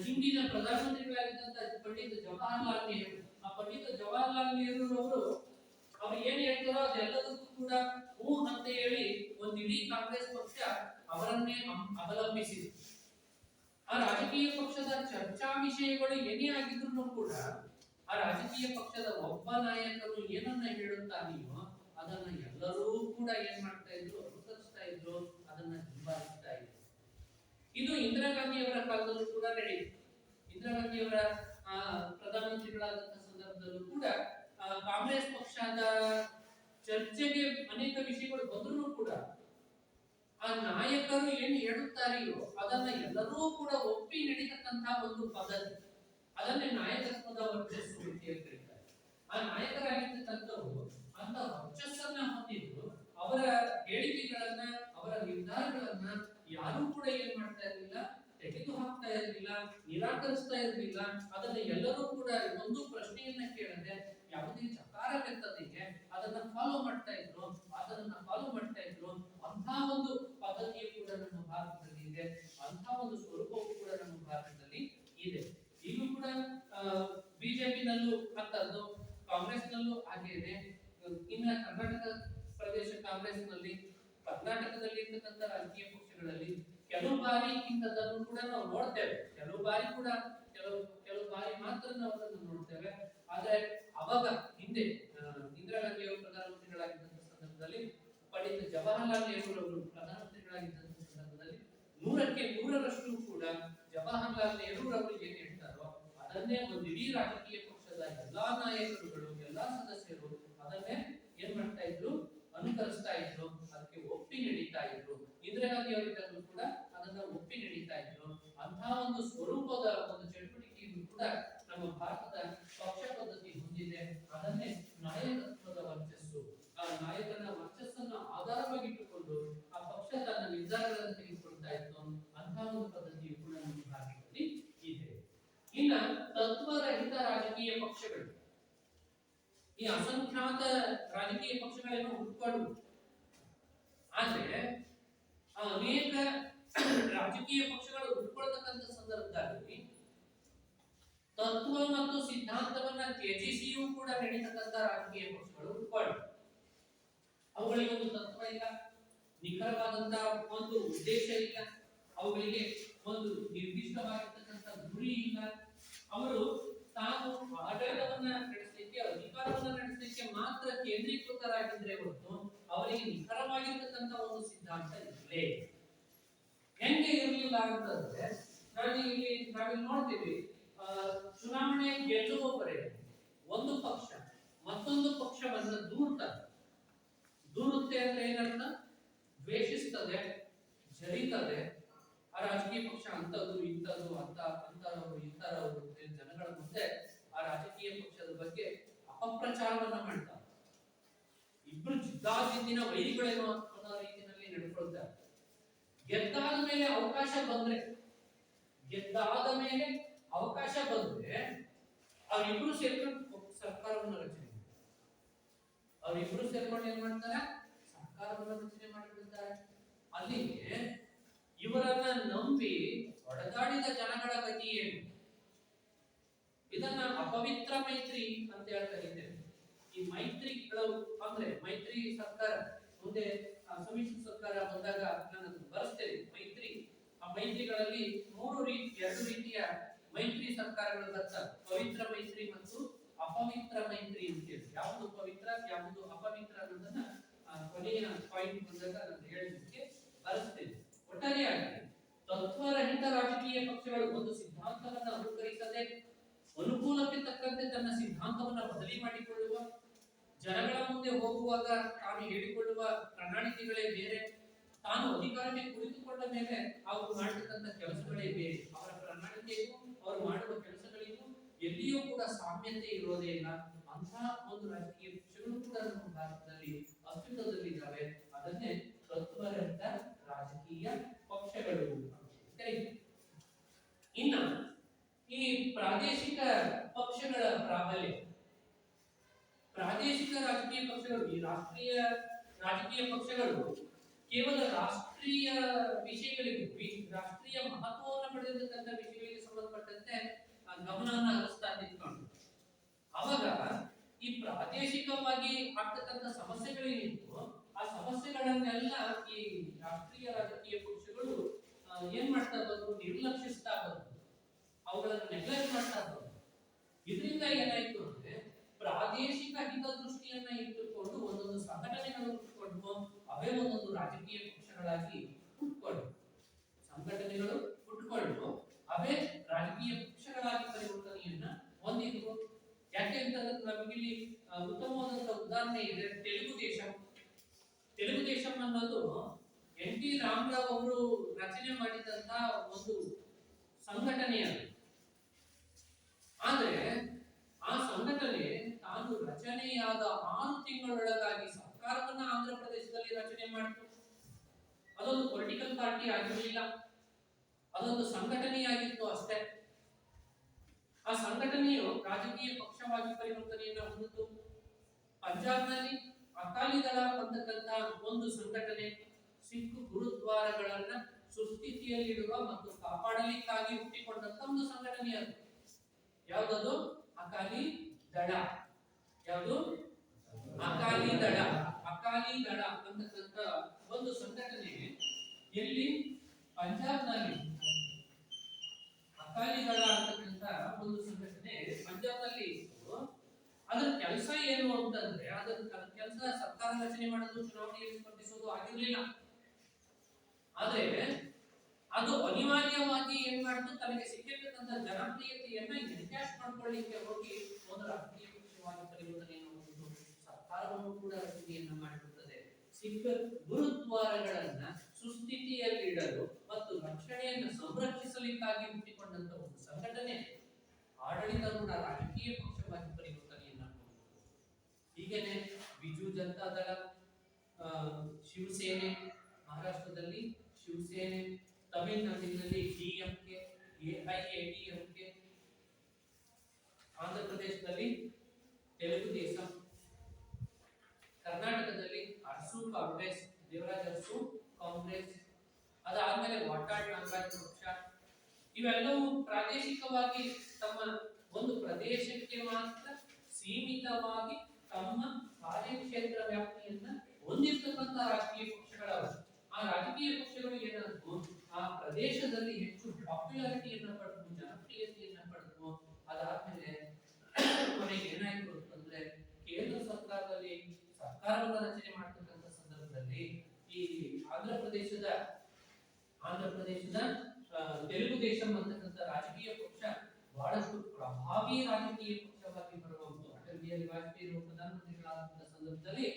ಹಿಂದಿನ ಪ್ರಧಾನಮಂತ್ರಿಗಳಾಗಿದ್ದಂತ ಪಂಡಿತ್ ಜವಾಹರ್ಲಾಲ್ ನೆಹರು, ಆ ಪಂಡಿತ್ ಜವಾಹರ್ಲಾಲ್ ನೆಹರು ಅವರು ಏನ್ ಹೇಳ್ತಾರೋ ಅದೆಲ್ಲದಕ್ಕೂ ಕೂಡ ಹೂ ಅಂತ ಹೇಳಿ ಒಂದು ಇಡೀ ಕಾಂಗ್ರೆಸ್ ಪಕ್ಷ ಅವರನ್ನೇ ಅವಲಂಬಿಸಿದೆ. ಆ ರಾಜಕೀಯ ಪಕ್ಷದ ಚರ್ಚಾ ವಿಷಯಗಳು ಏನೇ ಆಗಿದ್ರು ಕೂಡ ಆ ರಾಜಕೀಯ ಪಕ್ಷದ ಒಬ್ಬ ನಾಯಕರು ಏನನ್ನ ಹೇಳುತ್ತಾನೆಯೋ ಅದನ್ನ ಎಲ್ಲರೂ ಕೂಡ ಏನ್ ಮಾಡ್ತಾ ಇದ್ರು? ಅನುಸರಿಸ್ತಾ ಇದ್ರು, ಅದನ್ನ ಹಿಂಬಾಲಿಸ್ತಾ ಇದ್ರು. ಇದು ಇಂದಿರಾ ಗಾಂಧಿಯವರ ಕಾಲದಲ್ಲೂ ಕೂಡ ನಡೆಯಿತು. ಇಂದಿರಾ ಗಾಂಧಿಯವರ ಪ್ರಧಾನಮಂತ್ರಿಗಳಾದಂತಹ ಸಂದರ್ಭದಲ್ಲೂ ಕೂಡ ಕಾಂಗ್ರೆಸ್ ಪಕ್ಷದ ಚರ್ಚೆಗೆ ಅನೇಕ ವಿಷಯಗಳು ಬಂದರೂ ಕೂಡ ಆ ನಾಯಕರು ಏನು ಹೇಳುತ್ತಾರೆಯೋ ಅದನ್ನ ಎಲ್ಲರೂ ಕೂಡ ಒಪ್ಪಿ ನಡೀತಕ್ಕಂತಹ ಒಂದು ಪದ್ಧತಿ, ಅದನ್ನೇ ನಾಯಕತ್ವದ ವರ್ಚಸ್ಸು ಅಂತ ಹೇಳ್ತಾರೆ. ಆ ನಾಯಕರಾಗಿರ್ತಕ್ಕಂಥವ್ರು ಅಂತ ವರ್ಚಸ್ಸನ್ನ ಹೊಂದಿದ್ದು ಅವರ ಹೇಳಿಕೆಗಳನ್ನ, ಅವರ ನಿರ್ಧಾರಗಳನ್ನ ಯಾರು ಕೂಡ ಏನ್ ಮಾಡ್ತಾ ಇರಲಿಲ್ಲ, ತೆಗೆದು ಹಾಕ್ತಾ ಇರಲಿಲ್ಲ, ನಿರಾಕರಿಸ್ತಾ ನಿರಾಕರಿಸ್ತಾ ಇರಲಿಲ್ಲ. ಅದನ್ನ ಎಲ್ಲರೂ ಕೂಡ ಒಂದು ಪ್ರಶ್ನೆಯನ್ನ ಕೇಳದೆ ಯಾವುದೇ ಚಕಾರವೆತ್ತದಿಗೆ ಅದನ್ನ ಫಾಲೋ ಮಾಡ್ತಾ ಇದ್ರು, ಅಂತ ಒಂದು ಪದ್ಧತಿಯು ಕೂಡ ನಮ್ಮ ಭಾರತದಲ್ಲಿ ಇದೆ, ಅಂತ ಒಂದು ಸ್ವರೂಪವು ಕೂಡ ನಮ್ಮ ಭಾರತದಲ್ಲಿ ಇದೆ. ಈಗಲೂ ಕೂಡ ಬಿಜೆಪಿನಲ್ಲೂ ಅಂತದ್ದು, ಕಾಂಗ್ರೆಸ್ನಲ್ಲೂ ಹಾಗೆ ಇದೆ. ಇನ್ನು ಕರ್ನಾಟಕ ಪ್ರದೇಶ ಕಾಂಗ್ರೆಸ್ನಲ್ಲಿ, ಕರ್ನಾಟಕದಲ್ಲಿ ಇರ್ತಕ್ಕಂಥ ರಾಜಕೀಯ ಪಕ್ಷಗಳಲ್ಲಿ ಕೆಲವು ಬಾರಿ ಇಂಥದ್ದನ್ನು ಕೂಡ ನಾವು ನೋಡ್ತೇವೆ. ಕೆಲವು ಬಾರಿ ಮಾತ್ರ ನಾವು ಅದನ್ನು ನೋಡ್ತೇವೆ. ಆದ್ರೆ ಅವಾಗ ಹಿಂದೆ ಇಂದಿರಾ ಗಾಂಧಿ ಅವರು ಪ್ರಧಾನಮಂತ್ರಿಗಳಾಗಿದ್ದಂತ ಸಂದರ್ಭದಲ್ಲಿ, ಪಂಡಿತ್ ಜವಾಹರ್ಲಾಲ್ ನೆಹರು ಅವರು ಪ್ರಧಾನಮಂತ್ರಿಗಳಾಗಿದ್ದಂತ ಸಂದರ್ಭದಲ್ಲಿ 100ಕ್ಕೆ 100ರಷ್ಟು ಕೂಡ ಜವಾಹರ್ಲಾಲ್ ನೆಹರು ಅವರು ಏನ್ ಹೇಳ್ತಾರೋ ಅದನ್ನೇ ಒಂದು ಇಡೀ ರಾಜಕೀಯ ಪಕ್ಷದ ಎಲ್ಲಾ ನಾಯಕರುಗಳು, ಎಲ್ಲಾ ಸದಸ್ಯರು ಅದನ್ನೇ ಏನ್ ಮಾಡ್ತಾ ಇದ್ರು, ಅನುಕರಿಸ್ತಾ ಇದ್ರು, ಅದಕ್ಕೆ ಒಪ್ಪಿ ನಡೀತಾ ಇದ್ರು. ಇಂದಿರಾ ಗಾಂಧಿ ಅವರಿಗೂ ಕೂಡ ಅದನ್ನ ಒಪ್ಪಿ ನಡೀತಾ ಇದ್ರು. ಅಂತಹ ಒಂದು ಸ್ವರೂಪದ ಒಂದು ಚಟುವಟಿಕೆಯನ್ನು ಕೂಡ ನಮ್ಮ ಭಾರತದ ಪಕ್ಷ ಪದ್ಧತಿ ಹೊಂದಿದೆ. ಅದನ್ನೇ ನಾಯಕತ್ವದ ವರ್ಚಸ್ಸು, ಆ ನಾಯಕನ ವರ್ಚಸ್ಸನ್ನು ಆಧಾರವಾಗಿಟ್ಟುಕೊಂಡು ಆ ಪಕ್ಷ ತನ್ನ ನಿರ್ಧಾರಗಳನ್ನು ತೆಗೆದುಕೊಳ್ತಾ ಇತ್ತು. ಅಂತಹ ಒಂದು ಪದ್ಧತಿಯು ಕೂಡ ನಮ್ಮ ಭಾರತದಲ್ಲಿ ಇದೆ. ಇನ್ನ ತತ್ವರಹಿತ ರಾಜಕೀಯ ಪಕ್ಷಗಳು, ಈ ಅಸಂಖ್ಯಾತ ರಾಜಕೀಯ ಪಕ್ಷಗಳನ್ನು ಹುಟ್ಟುಕೊಂಡು, ಆದ್ರೆ ಅನೇಕ ರಾಜಕೀಯ ಪಕ್ಷಗಳು ಹುಟ್ಟುಕೊಳ್ತಕ್ಕಂಥ ಸಂದರ್ಭದಲ್ಲಿ ತತ್ವ ಮತ್ತು ಸಿದ್ಧಾಂತವನ್ನ ತ್ಯಜಿಸಿಯೂ ಕೂಡ ನಡೀತಕ್ಕಂಥ ರಾಜಕೀಯ ಪಕ್ಷಗಳು ಹುಟ್ಟುಕೊಂಡು, ಅವುಗಳಿಗೆ ಒಂದು ತತ್ವ ಇಲ್ಲ, ನಿಖರವಾದಂತಹ ಒಂದು ಉದ್ದೇಶ ಇಲ್ಲ, ಅವುಗಳಿಗೆ ಒಂದು ನಿರ್ದಿಷ್ಟವಾಗಿರ್ತಕ್ಕಂಥ ಗುರಿ ಇಲ್ಲ. ಅವರು ತಾವು ಆಡಳಿತವನ್ನ ನಡೆಸಲಿಕ್ಕೆ, ಅಧಿಕಾರವನ್ನ ನಡೆಸಲಿಕ್ಕೆ ಮಾತ್ರ ಕೇಂದ್ರೀಕೃತರಾಗಿದ್ರೆ ಹೊರತು ಅವರಿಗೆ ನಿಖರವಾಗಿರ್ತಕ್ಕಂಥ ಒಂದು ಸಿದ್ಧಾಂತ ಇರಲೇ ಹೆಂಗೆ ಇರಲಿಲ್ಲ ಅಂತಂದ್ರೆ, ನಾವಿಲ್ಲಿ ನೋಡ್ತೀವಿ, ಚುನಾವಣೆ ಗೆಲ್ಲುವವರೆಗೆ ಒಂದು ಪಕ್ಷ ಮತ್ತೊಂದು ಪಕ್ಷವನ್ನ ದೂರುತ್ತೆ ಅಂದ್ರೆ ಏನರ್ಥ? ದ್ವೇಷಿಸ್ತದೆ, ಜರಿತದೆ. ಆ ರಾಜಕೀಯ ಪಕ್ಷ ಅಂತದ್ದು ಇಂಥದ್ದು ಅಂತರವರು ಇಂಥರವರು ಜನಗಳ ಮುಂದೆ ಆ ರಾಜಕೀಯ ಪಕ್ಷದ ಬಗ್ಗೆ ಅಪಪ್ರಚಾರವನ್ನ ಮಾಡ್ತಾರೆ. ಇಬ್ರು ಜಿದ್ದಾಜಿದ್ದಿನ ವೈರಿಗಳೇನೋ ಅನ್ನೋ ರೀತಿಯಲ್ಲಿ ನಡ್ಕೊಳ್ತಾರೆ. ಗೆದ್ದಾದ ಮೇಲೆ ಅವಕಾಶ ಬಂದ್ರೆ ಅವರಿಬ್ರು ಸೇರ್ಕೊಂಡು ಸರ್ಕಾರವನ್ನು ರಚನೆ ಏನ್ ಮಾಡ್ತಾರೆ? ಸರ್ಕಾರವನ್ನು ರಚನೆ ಮಾಡಿಬಿಡ್ತಾರೆ. ಅಲ್ಲಿಗೆ ಇವರನ್ನ ನಂಬಿ ಹೊಡೆದಾಡಿದ ಜನಗಳ ಗತಿ ಏನು? ಇದನ್ನ ಅಪವಿತ್ರ ಮೈತ್ರಿ ಅಂತ ಹೇಳ್ತಾರೆ. ಈ ಮೈತ್ರಿಗಳು ಅಂದ್ರೆ ಮೈತ್ರಿ ಸರ್ಕಾರ ಮುಂದೆ ಸಮ್ಮಿಶ್ರ ಸರ್ಕಾರ ಬಂದಾಗ ನಾನು ಬರೆಸ್ತೇನೆ. ಆ ಮೈತ್ರಿಗಳಲ್ಲಿ ಎರಡು ರೀತಿಯ ಮೈತ್ರಿ ಸರ್ಕಾರಗಳು ಬರ್ತವೆ. ಪವಿತ್ರ ಮೈತ್ರಿ ಮತ್ತು ಅಪವಿತ್ರ ಮೈತ್ರಿ ಅಂತ ಹೇಳಿ. ಯಾವುದು ಪವಿತ್ರ ಯಾವುದು ಅಪವಿತ್ರ ಅನ್ನೋದನ್ನ ಕೊನೆಯ ಪಾಯಿಂಟ್ ಬಂದಾಗ ನಾನು ಹೇಳಲಿಕ್ಕೆ ಬರೆಸ್ತೇನೆ. ಒಟ್ಟಾರೆಯಾಗಿ ತತ್ವರಹಿತ ರಾಜಕೀಯ ಪಕ್ಷಗಳು ಒಂದು ಸಿದ್ಧಾಂತವನ್ನು ಅನುಕರಿಸದೆ ಅನುಕೂಲಕ್ಕೆ ತಕ್ಕಂತೆ ತನ್ನ ಸಿದ್ಧಾಂತವನ್ನ ಬದಲಿ ಮಾಡಿಕೊಳ್ಳುವ, ಜನಗಳ ಮುಂದೆ ಹೋಗುವಾಗ ತಾನು ಹೇಳಿಕೊಳ್ಳುವ ಪ್ರಣಾಳಿಕೆಗಳೇ ಬೇರೆ, ತಾನು ಅಧಿಕಾರಕ್ಕೆ ಕುಳಿತುಕೊಂಡ ಮೇಲೆ ಅವರು ಮಾಡತಕ್ಕಂಥ ಕೆಲಸಗಳೇ ಬೇರೆ. ಅವರ ಪ್ರಣಾಳಿಕೆಗೂ ಅವರು ಮಾಡುವ ಕೆಲಸಗಳಿಗೂ ಎಲ್ಲಿಯೂ ಕೂಡ ಸಾಮ್ಯತೆ ಇರೋದೇ ಇಲ್ಲ. ಅಂತಹ ಒಂದು ರಾಜಕೀಯ ಪಕ್ಷಗಳು ಕೂಡ ನಮ್ಮ ಭಾರತದಲ್ಲಿ ಅಸ್ತಿತ್ವದಲ್ಲಿದ್ದಾವೆ. ಅದನ್ನೇ ತತ್ವರಹಿತ ರಾಜಕೀಯ ಪಕ್ಷಗಳು. ಇನ್ನು ಈ ಪ್ರಾದೇಶಿಕ ಪಕ್ಷಗಳ ಪ್ರಾಬಲ್ಯ, ಪ್ರಾದೇಶಿಕ ರಾಜಕೀಯ ಪಕ್ಷಗಳು, ಈ ರಾಷ್ಟ್ರೀಯ ರಾಜಕೀಯ ಪಕ್ಷಗಳು ಕೇವಲ ರಾಷ್ಟ್ರೀಯ ವಿಷಯಗಳಿಗೆ, ರಾಷ್ಟ್ರೀಯ ಮಹತ್ವವನ್ನು ಪಡೆದಿರತಕ್ಕಂಥ ವಿಷಯಗಳಿಗೆ ಸಂಬಂಧಪಟ್ಟಂತೆ ಗಮನವನ್ನು ಹರಿಸ್ತಾ ನಿಂತ್ಕೊಂಡು, ಅವಾಗ ಈ ಪ್ರಾದೇಶಿಕವಾಗಿ ಆಗ್ತಕ್ಕಂಥ ಸಮಸ್ಯೆಗಳೇನಿತ್ತು ಆ ಸಮಸ್ಯೆಗಳನ್ನೆಲ್ಲ ಈ ರಾಷ್ಟ್ರೀಯ ರಾಜಕೀಯ ಪಕ್ಷಗಳು ಏನ್ ಮಾಡ್ತಾ ಬಂದ್ರು? ನಿರ್ಲಕ್ಷಿಸ್ತಾ ಬಂದ್ರು, ಅವುಗಳನ್ನು ನೆಗ್ಲೆಕ್ಟ್ ಮಾಡ್ತಾ ಬಂದ್ರು. ಇದರಿಂದ ಏನಾಯ್ತು ಅಂದ್ರೆ ಪ್ರಾದೇಶಿಕ ಹಿತದೃಷ್ಟಿಯನ್ನ ಇಟ್ಟುಕೊಂಡು ಒಂದೊಂದು ಸಂಘಟನೆಗಳು ಹುಟ್ಟುಕೊಂಡು ಅವೇ ಒಂದೊಂದು ರಾಜಕೀಯ ಪಕ್ಷಗಳಾಗಿ ಹುಟ್ಟುಕೊಂಡು, ಸಂಘಟನೆಗಳು ಹುಟ್ಟುಕೊಂಡು ಅವೇ ರಾಜಕೀಯ ಪಕ್ಷಗಳಾಗಿ ಪರಿವರ್ತನೆಯನ್ನ ಹೊಂದಿದ್ವು. ಯಾಕೆ ಅಂತಂದ್ರೆ ನಮಗಿಲ್ಲಿ ಉತ್ತಮವಾದಂತ ಉದಾಹರಣೆ ಇದೆ. ತೆಲುಗುದೇಶಂ ಅನ್ನೋದು ಎನ್ ಟಿ ರಾಮರಾವ್ ಅವರು ರಚನೆ ಮಾಡಿದಂತ ಒಂದು ಸಂಘಟನೆಯಾಗಿದೆ. ಆದ್ರೆ ಆ ಸಂಘಟನೆ ತಾನು ರಚನೆಯಾದ 6 ತಿಂಗಳೊಳಗಾಗಿ ಸರ್ಕಾರವನ್ನ ಆಂಧ್ರ ಪ್ರದೇಶದಲ್ಲಿ ರಚನೆ ಮಾಡಿತು. ಅದೊಂದು ಪೊಲಿಟಿಕಲ್ ಪಾರ್ಟಿ ಆಗಿರಲಿಲ್ಲ, ಅದೊಂದು ಸಂಘಟನೆಯಾಗಿತ್ತು ಅಷ್ಟೇ. ಆ ಸಂಘಟನೆಯು ರಾಜಕೀಯ ಪಕ್ಷವಾಗಿ ಪರಿವರ್ತನೆಯನ್ನು ಹೊಂದಿತು. ಪಂಜಾಬ್ನಲ್ಲಿ ಅಕಾಲಿ ದಳ ಅಂತಕ್ಕಂಥ ಒಂದು ಸಂಘಟನೆ ಸಿಖ್ ಗುರುದ್ವಾರಗಳನ್ನ ಸುಸ್ಥಿತಿಯಲ್ಲಿಡುವ ಮತ್ತು ಕಾಪಾಡಲಿಕ್ಕಾಗಿ ಹುಟ್ಟಿಕೊಂಡಂತ ಒಂದು ಸಂಘಟನೆ ಅದು. ಯಾವ್ದದು? ಅಕಾಲಿ ದಳ. ಯಾವುದು? ಅಕಾಲಿ ದಳ. ಅಕಾಲಿ ದಳ ಅಂತಕ್ಕಂಥ ಒಂದು ಸಂಘಟನೆ ಎಲ್ಲಿ? ಪಂಜಾಬ್ನಲ್ಲಿ. ಅಕಾಲಿ ದಳ ಅಂತಕ್ಕಂಥ ಒಂದು ಸಂಘಟನೆ ಪಂಜಾಬ್ನಲ್ಲಿ ಇತ್ತು. ಅದರ ಕೆಲಸ ಏನು ಅಂತಂದ್ರೆ, ಅದರ ಕೆಲಸ ಸರ್ಕಾರ ರಚನೆ ಮಾಡೋದು, ಚುನಾವಣೆಯಲ್ಲಿ ಸ್ಪರ್ಧಿಸೋದು ಆಗಿರ್ಲಿಲ್ಲ. ಆದ್ರೆ ಅದು ಅನಿವಾರ್ಯವಾಗಿ ಏನ್ ಮಾಡ್ತು, ತನಗೆ ಸಿಕ್ಕಿರ್ತಕ್ಕಂಥ ಜನಪ್ರಿಯತೆಯನ್ನ ಎನ್ಕ್ಯಾಶ್ ಮಾಡ್ಕೊಳ್ಳಿಕ್ಕೆ ಹೋಗಿ ಒಂದು ರಾಜಕೀಯ ಪಕ್ಷವಾಗಿ ಪರಿವರ್ತನೆಯನ್ನು ಹೊಂದಿತು. ಸರ್ಕಾರವನ್ನು ಕೂಡ ರಚನೆಯನ್ನ ಮಾಡಿರುತ್ತದೆ. ಸಿಖ್ ಗುರುದ್ವಾರಗಳನ್ನ ಸುಸ್ಥಿತಿಯಲ್ಲಿಡಲು ಮತ್ತು ರಕ್ಷಣೆಯನ್ನು ಸಂರಕ್ಷಿಸಲಿಕ್ಕಾಗಿ ಹುಟ್ಟಿಕೊಂಡಂತ ಒಂದು ಸಂಘಟನೆ ಆಡಳಿತಾರೂಢ ರಾಜಕೀಯ ಪಕ್ಷವಾಗಿ ಪರಿವರ್ತನೆಯನ್ನ ಹೊಂದಿತು. ಹೀಗೇನೆ ಬಿಜು ಜನತಾ ದಳ, ಶಿವಸೇನೆ, ಮಹಾರಾಷ್ಟ್ರದಲ್ಲಿ ಶಿವಸೇನೆ, ತಮಿಳುನಾಡಿನಲ್ಲಿ ಡಿಎಂಕೆ, ಎಐಎಡಿಎಂಕೆ, ಆಂಧ್ರ ಪ್ರದೇಶದಲ್ಲಿ ತೆಲುಗು ದೇಶಂ, ಕರ್ನಾಟಕದಲ್ಲಿ ಅರಸು ಕಾಂಗ್ರೆಸ್, ದೇವರಾಜ ಅರಸು ಕಾಂಗ್ರೆಸ್, ಅದಾದ್ಮೇಲೆ ವಾಟಾಳ್ ನಾಗರಾಜ್ ಪಕ್ಷ. ಇವೆಲ್ಲವೂ ಪ್ರಾದೇಶಿಕವಾಗಿ ತಮ್ಮ ಒಂದು ಪ್ರದೇಶಕ್ಕೆ ಮಾತ್ರ ಸೀಮಿತವಾಗಿ ತಮ್ಮ ಕಾರ್ಯಕ್ಷೇತ್ರ ವ್ಯಾಪ್ತಿಯನ್ನ ಹೊಂದಿರತಕ್ಕಂಥ ರಾಜಕೀಯ ಪಕ್ಷಗಳಾದ ಆ ರಾಜಕೀಯ ಪಕ್ಷಗಳು ಏನಾದ್ರು ಆ ಪ್ರದೇಶದಲ್ಲಿ ಹೆಚ್ಚು ಪಾಪ್ಯುಲಾರಿಟಿಯನ್ನ ಪಡೆದು, ಜನಪ್ರಿಯತೆಯನ್ನ ಪಡೆದು, ಅದಾದ್ಮೇಲೆ ಕೊನೆಗೆ ಏನಾಯ್ತು ಅಂತಂದ್ರೆ, ಕೇಂದ್ರ ಸರ್ಕಾರದಲ್ಲಿ ಸರ್ಕಾರವನ್ನ ರಚನೆ ಮಾಡ್ತಕ್ಕಂಥ ಸಂದರ್ಭದಲ್ಲಿ ಈ ಆಂಧ್ರ ಪ್ರದೇಶದ ತೆಲುಗು ದೇಶಂ ಅಂತಕ್ಕಂಥ ರಾಜಕೀಯ ಪಕ್ಷ ಬಹಳಷ್ಟು ಪ್ರಭಾವಿ ರಾಜಕೀಯ ಪಕ್ಷವಾಗಿ ಬರಬಹುದು. ಅಟಲ್ ಬಿಹಾರಿ ವಾಜಪೇಯಿ ಪ್ರಧಾನಮಂತ್ರಿಗಳಾದಂತಹ ಸಂದರ್ಭದಲ್ಲಿ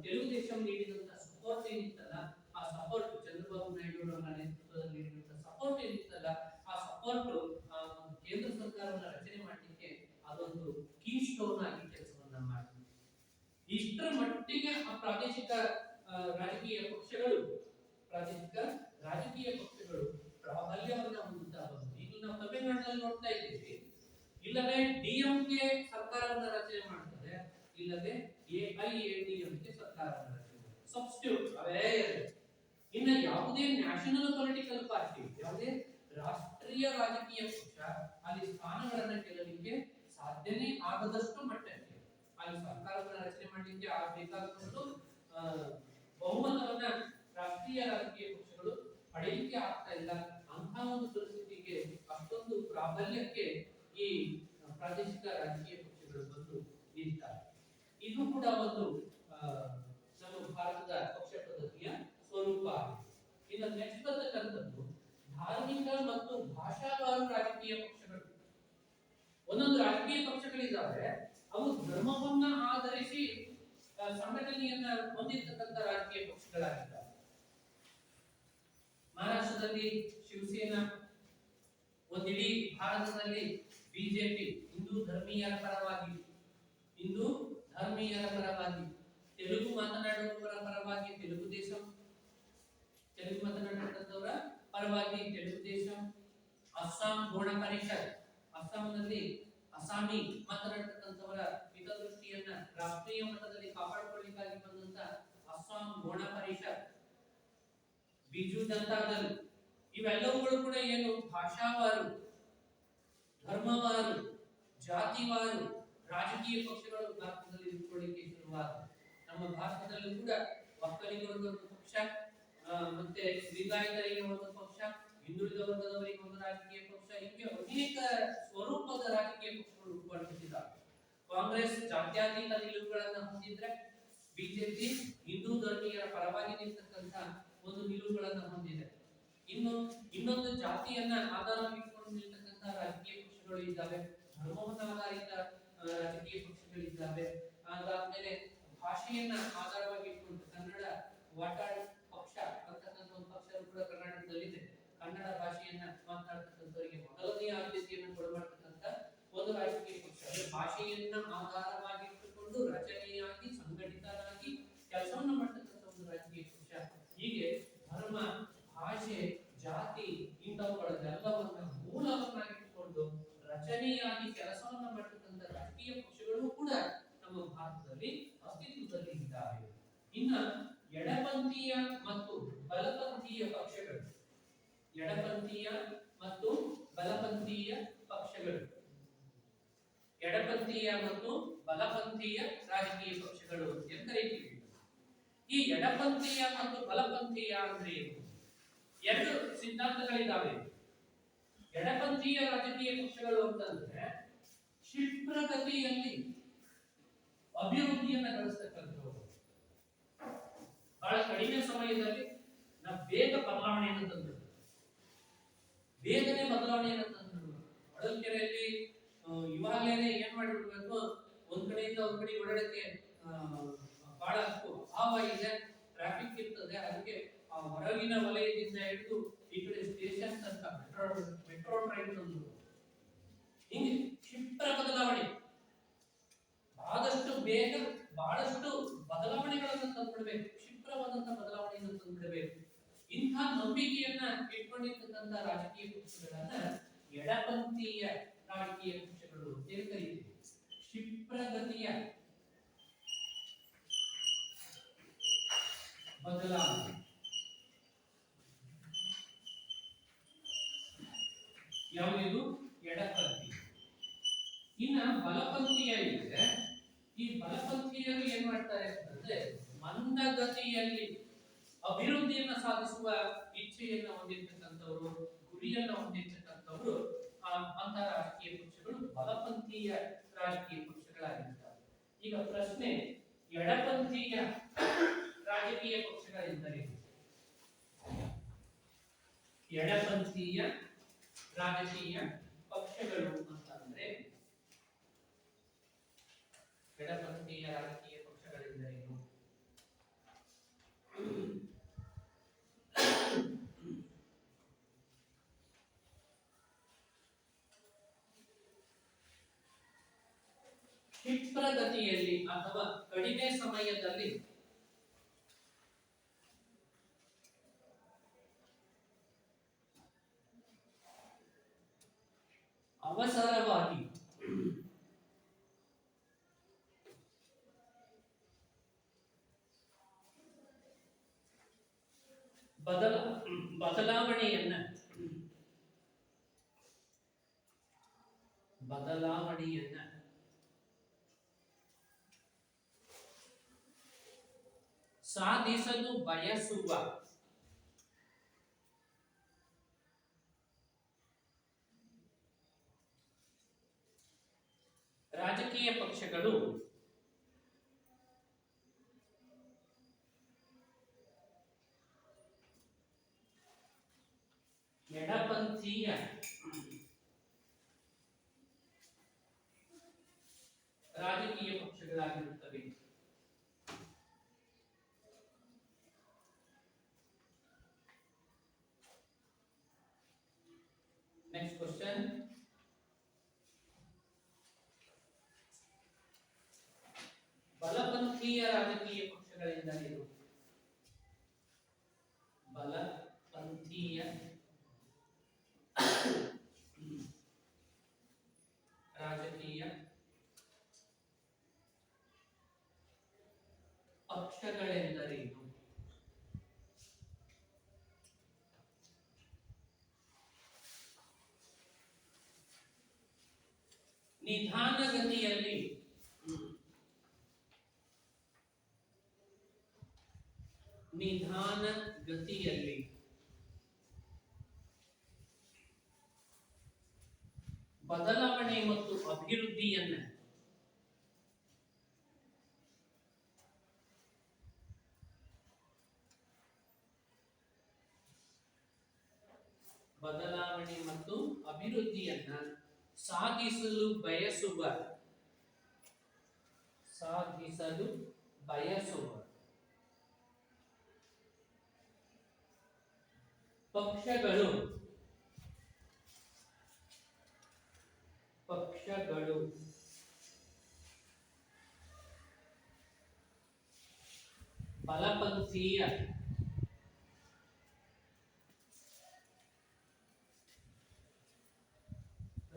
ತೆಲುಗು ದೇಶಂ ನೀಡಿದಂತ ಸಪೋರ್ಟ್ ಏನಿತ್ತಲ್ಲ, ಆ ಸಪೋರ್ಟ್ ಚಂದ್ರಬಾಬು ನಾಯ್ಡು ಅವರ ನೇತೃತ್ವದಲ್ಲಿ ನೀಡಿದಂತ ಸಪೋರ್ಟ್ ಏನಿತ್ತಲ್ಲ, ಆ ಸಪೋರ್ಟ್ ಕೇಂದ್ರ ಸರ್ಕಾರವನ್ನ ರಚನೆ ಮಾಡಲಿಕ್ಕೆ ಅದೊಂದು ಕೀ ಸ್ಟೋನ್ ಆಗಿ ಕೆಲಸವನ್ನ ಮಾಡಿದೆ. ಇಷ್ಟರ ಮಟ್ಟಿಗೆ ಆ ಪ್ರಾದೇಶಿಕ ರಾಜಕೀಯ ಪಕ್ಷಗಳು ಪ್ರಾಬಲ್ಯವನ್ನ ಹೊಂದುತ್ತಾ ಬಂದು, ಈಗ ನಾವು ತಮಿಳುನಾಡಿನಲ್ಲಿ ನೋಡ್ತಾ ಇದ್ದೀವಿ, ಇಲ್ಲವೇ ಡಿಎಂಕೆ ಸರ್ಕಾರವನ್ನ ರಚನೆ ಮಾಡ್ತಾರೆ, ಇಲ್ಲವೇ ಎಐಎಡಿಎಂಕೆ ಸರ್ಕಾರವನ್ನ ರಚನೆ ಮಾಡ್ತಾರೆ. ಸಬ್ಸ್ಟಿಟ್ಯೂಟ್ ಅವೇ. ಇನ್ನು ಯಾವುದೇ ನ್ಯಾಷನಲ್ ಪೊಲಿಟಿಕಲ್ ಪಾರ್ಟಿ, ಯಾವುದೇ ರಾಷ್ಟ್ರೀಯ ರಾಜಕೀಯ ಪಕ್ಷ ಅಲ್ಲಿ ಸ್ಥಾನಗಳನ್ನ ಗೆಲ್ಲಲಿಕ್ಕೆ ಸಾಧ್ಯನೇ ಆಗದಷ್ಟು ಮಟ್ಟಕ್ಕೆ ಅಲ್ಲಿ ಸರ್ಕಾರವನ್ನ ರಚನೆ ಮಾಡಲಿಕ್ಕೆ ಬೇಕಾದಷ್ಟು ಬಹುಮತವನ್ನ ರಾಷ್ಟ್ರೀಯ ರಾಜಕೀಯ ಪಕ್ಷಗಳು ಪಡೆಯಲಿಕ್ಕೆ ಆಗ್ತಾ ಇಲ್ಲ. ಅಂತಹ ಒಂದು ಪರಿಸ್ಥಿತಿಗೆ, ಅಷ್ಟೊಂದು ಪ್ರಾಬಲ್ಯಕ್ಕೆ ಈ ಪ್ರಾದೇಶಿಕ ರಾಜಕೀಯ ಪಕ್ಷಗಳು ಬಂದು ನಿಲ್ತಾರೆ. ಇದು ಕೂಡ ಒಂದು ನಮ್ಮ ಭಾರತದ ಪಕ್ಷ ಪದ್ಧತಿಯ ಸ್ವರೂಪ ಆಗಿದೆ. ಇನ್ನು ನೆಕ್ಸ್ಟ್ ಬರ್ತಕ್ಕಂಥದ್ದು ಧಾರ್ಮಿಕ ಮತ್ತು ಭಾಷಾವಾರು ರಾಜಕೀಯ ಪಕ್ಷಗಳು. ಒಂದೊಂದು ರಾಜಕೀಯ ಪಕ್ಷಗಳಿದ್ದಾವೆ, ಅವು ಧರ್ಮವನ್ನ ಆಧರಿಸಿ ಸಂಘಟನೆಯನ್ನ ಹೊಂದಿರತಕ್ಕಂಥ ರಾಜಕೀಯ ಪಕ್ಷಗಳಾಗಿದ್ದಾವೆ. ಮಹಾರಾಷ್ಟ್ರದಲ್ಲಿ ಶಿವಸೇನಾ, ಒಂದಿಡೀ ಭಾರತದಲ್ಲಿ ಬಿಜೆಪಿ, ಹಿಂದೂ ಧರ್ಮೀಯರ ಪರವಾಗಿ, ತೆಲುಗು ಮಾತನಾಡುವವರ ಪರವಾಗಿ ತೆಲುಗು ದೇಶಂ, ತೆಲುಗು ಮಾತನಾಡತಕ್ಕಂಥವರ ಪರವಾಗಿ ತೆಲುಗು ದೇಶಂ, ಅಸ್ಸಾಂ ಗೋಣ ಪರಿಷತ್, ಅಸ್ಸಾಂನಲ್ಲಿ ಅಸ್ಸಾಮಿ ಮಾತನಾಡತಕ್ಕಂಥವರ ಹಿತದೃಷ್ಟಿಯನ್ನ ರಾಷ್ಟ್ರೀಯ ಮಟ್ಟದಲ್ಲಿ ಕಾಪಾಡಿಕೊಳ್ಳಲಿಕ್ಕಾಗಿ ಬಂದಂತ ಅಸ್ಸಾಂ ಗೋಣ ಪರಿಷತ್, ಬಿಜು ಜನತಾ ದಳ, ಇವೆಲ್ಲವುಗಳು ಕೂಡ ಏನು ಭಾಷಾವಾರು, ಧರ್ಮವಾರು, ಜಾತಿವಾರು ರಾಜಕೀಯ ಪಕ್ಷಗಳು ಭಾರತದಲ್ಲಿ ಇಟ್ಕೊಳ್ಳಿಕ್ಕೆ ಶುರುವಾದ. ನಮ್ಮ ಭಾರತದಲ್ಲೂ ಕೂಡ ಒಕ್ಕಲಿಗರಿಗೆ ಒಂದು ಪಕ್ಷ, ಮತ್ತೆ ಲಿಂಗಾಯತರಿಗೆ ಒಂದು ಪಕ್ಷ, ಹಿಂದುಳಿದ ವರ್ಗದವರಿಗೆ ಒಂದು ರಾಜಕೀಯ ಪಕ್ಷ, ಹೀಗೆ ಅನೇಕ ಸ್ವರೂಪದ ರಾಜಕೀಯ ಪಕ್ಷಗಳು ಹುಟ್ಟುಕೊಂಡಿದ್ದಾವೆ. ಕಾಂಗ್ರೆಸ್ ಜಾತ್ಯತೀತ ನಿಲುವುಗಳನ್ನು ಹೊಂದಿದ್ರೆ, ಬಿಜೆಪಿ ಹಿಂದೂ ಧರ್ಮೀಯರ ಪರವಾಗಿ ನಿಂತಕ್ಕಂಥ ಒಂದು ನಿಲುವುಗಳನ್ನು ಹೊಂದಿದೆ. ಇನ್ನೊಂದು ಜಾತಿಯನ್ನ ಆಧಾರವಾಗಿಟ್ಟುಕೊಂಡು ನಿಲ್ತಕ್ಕಂಥ ರಾಜಕೀಯ ಪಕ್ಷಗಳು ಇದ್ದಾವೆ, ಧರ್ಮವನ್ನ ಆಧಾರಿತ ರಾಜಕೀಯ ಪಕ್ಷಗಳಿದ್ದಾವೆ. ಅದಾದ್ಮೇಲೆ ಭಾಷೆಯನ್ನ ಆಧಾರವಾಗಿ ಇಟ್ಕೊಂಡು ಕನ್ನಡ ವಾಟಾಳ್ ಪಕ್ಷ ಅಂತಕ್ಕಂಥ ಒಂದು ಪಕ್ಷ ಕೂಡ ಕರ್ನಾಟಕದಲ್ಲಿದೆ. ಕನ್ನಡ ಭಾಷೆಯನ್ನ ಮಾತನಾಡತಕ್ಕಂಥವರಿಗೆ ಮೊದಲನೇ ಆದ್ಯತೆಯನ್ನು ಕೊಡಬಾರತಕ್ಕಂಥ ಒಂದು ರಾಜಕೀಯ ಪಕ್ಷ. ಭಾಷೆಯನ್ನ ಆಧಾರವಾಗಿಟ್ಟುಕೊಂಡು ರಚನೆಯಾಗಿ ಸಂಘಟಿತರಾಗಿ ಕೆಲಸವನ್ನು ಮಾಡತಕ್ಕಂಥ ಒಂದು ರಾಜಕೀಯ ಪಕ್ಷ. ಹೀಗೆ ಧರ್ಮ, ಭಾಷೆ, ಜಾತಿ ಇಂಥವುಗಳೆಲ್ಲವನ್ನ ಮೂಲವನ್ನಾಗಿಟ್ಟುಕೊಂಡು ರಚನೆಯ ಭಾರತದಲ್ಲಿ ಅಸ್ತಿತ್ವದಲ್ಲಿ ಇದ್ದಾವೆ. ಇನ್ನ ಎಡಪಂಥೀಯ ಮತ್ತು ಬಲಪಂಥೀಯ ಪಕ್ಷಗಳು, ಎಡಪಂಥೀಯ ಮತ್ತು ಬಲಪಂಥೀಯ ಪಕ್ಷಗಳು, ಎಡಪಂಥೀಯ ಮತ್ತು ಬಲಪಂಥೀಯ ರಾಜಕೀಯ ಪಕ್ಷಗಳು ಅಂತ ಕರೀತೀವಿ. ಈ ಎಡಪಂಥೀಯ ಮತ್ತು ಬಲಪಂಥೀಯ ಅಂದ್ರೆ ಏನು? ಎರಡು ಸಿದ್ಧಾಂತಗಳಿದ್ದಾವೆ. ಎಡಪಂಥೀಯ ರಾಜಕೀಯ ಪಕ್ಷಗಳು ಅಂತಂದ್ರೆ ಕ್ಷಿಪ್ರಗತಿಯಲ್ಲಿ ಅಭಿವೃದ್ಧಿಯನ್ನ ಗಳಿಸ್ತಕ್ಕಂಥವ್ರು, ಬಹಳ ಕಡಿಮೆ ಸಮಯದಲ್ಲಿ ನಾವು ಬೇಗ ಬದಲಾವಣೆಯನ್ನು ತಂದ್ರು, ಬೇಗನೆ ಬದಲಾವಣೆಯನ್ನು ತಂದ್ರು. ಹೊಳಲ್ಕೆರೆಯಲ್ಲಿ ಇವಾಗಲೇ ಏನ್ ಮಾಡಿಬಿಡ್ಬೇಕು, ಒಂದ್ ಕಡೆಯಿಂದ ಒಂದ್ ಕಡೆ ಓಡಾಡಕ್ಕೆ ಬಹಳ ಅಭಾವ ಇದೆ, ಟ್ರಾಫಿಕ್ ಇರ್ತದೆ. ಅದಕ್ಕೆ ಆ ಹೊರಗಿನ ವಲಯದಿಂದ ಹಿಡಿದು ಈ ಕಡೆ ಸ್ಟೇಷನ್ ತನಕ ಮೆಟ್ರೋ ಟ್ರೈನ್ ತಂದ್ರು. ಹಿಂಗೆ ಕ್ಷಿಪ್ರ ಬದಲಾವಣೆ, ಆದಷ್ಟು ಬೇಗ ಬಹಳಷ್ಟು ಬದಲಾವಣೆಗಳನ್ನು ತಂದುಬಿಡಬೇಕು, ಕ್ಷಿಪ್ರವಾದಂತಹ ಬದಲಾವಣೆಯನ್ನು ತಂದುಬಿಡಬೇಕು. ಇಂಥ ನಂಬಿಕೆಯನ್ನ ಇಟ್ಕೊಂಡಿರ್ತಕ್ಕಂಥ ರಾಜಕೀಯ ಪಕ್ಷಗಳನ್ನ ಎಡಪಂಥೀಯ ರಾಜಕೀಯ ಪಕ್ಷಗಳು ಅಂತ ಕರೀತೀವಿ. ಕ್ಷಿಪ್ರಗತಿಯ ಬದಲಾವಣೆ, ಯಾವುದಿದು? ಎಡಪಂಥಿ. ಇನ್ನ ಬಲಪಂಥೀಯ ಇದೆ. ಈ ಬಲಪಂಥೀಯರು ಏನ್ ಮಾಡ್ತಾರೆ ಅಂತಂದ್ರೆ ಮಂದಗತಿಯಲ್ಲಿ ಅಭಿವೃದ್ಧಿಯನ್ನ ಸಾಧಿಸುವ ಇಚ್ಛೆಯನ್ನ ಹೊಂದಿರ್ತಕ್ಕಂಥವ್ರು, ಗುರಿಯನ್ನ ಹೊಂದಿರ್ತಕ್ಕಂಥವ್ರು ಅಂತ ರಾಜಕೀಯ ಪಕ್ಷಗಳು ಬಲಪಂಥೀಯ ರಾಜಕೀಯ ಪಕ್ಷಗಳಾಗಿರ್ತವೆ. ಈಗ ಪ್ರಶ್ನೆ, ಎಡಪಂಥೀಯ ರಾಜಕೀಯ ಪಕ್ಷಗಳೆಂದರೆ ಎಡಪಂಥೀಯ ರಾಜಕೀಯ ಪಕ್ಷಗಳು ಅಂತಂದ್ರೆ ಎಡಪಂಥೀಯ ರಾಜಕೀಯ ಪಕ್ಷಗಳೆಂದರೇನು? ಕ್ಷಿಪ್ರಗತಿಯಲ್ಲಿ ಅಥವಾ ಕಡಿಮೆ ಸಮಯದಲ್ಲಿ ಅವಸರವಾಗಿ ಬದಲಾವಣೆಯನ್ನ ಸಾಧಿಸಲು ಬಯಸುವ ರಾಜಕೀಯ ಪಕ್ಷಗಳು ಎಡಪಂಥೀಯ ರಾಜಕೀಯ ಪಕ್ಷಗಳಾಗಿರುತ್ತವೆ. ನೆಕ್ಸ್ಟ್ ಕ್ವಶನ್, ಬಲಪಂಥೀಯ ರಾಜಕೀಯ ಪಕ್ಷಗಳೆಂದರೇನು? ಬಲಪಂಥೀಯ ರಾಜಕೀಯ ಪಕ್ಷಗಳೆಂದರೇನು? ನಿಧಾನಗತಿಯಲ್ಲಿ ಬದಲಾವಣೆ ಮತ್ತು ಅಭಿವೃದ್ಧಿಯನ್ನ ಸಾಧಿಸಲು ಬಯಸುವ ಪಕ್ಷಗಳು ಬಲಪಂಥೀಯ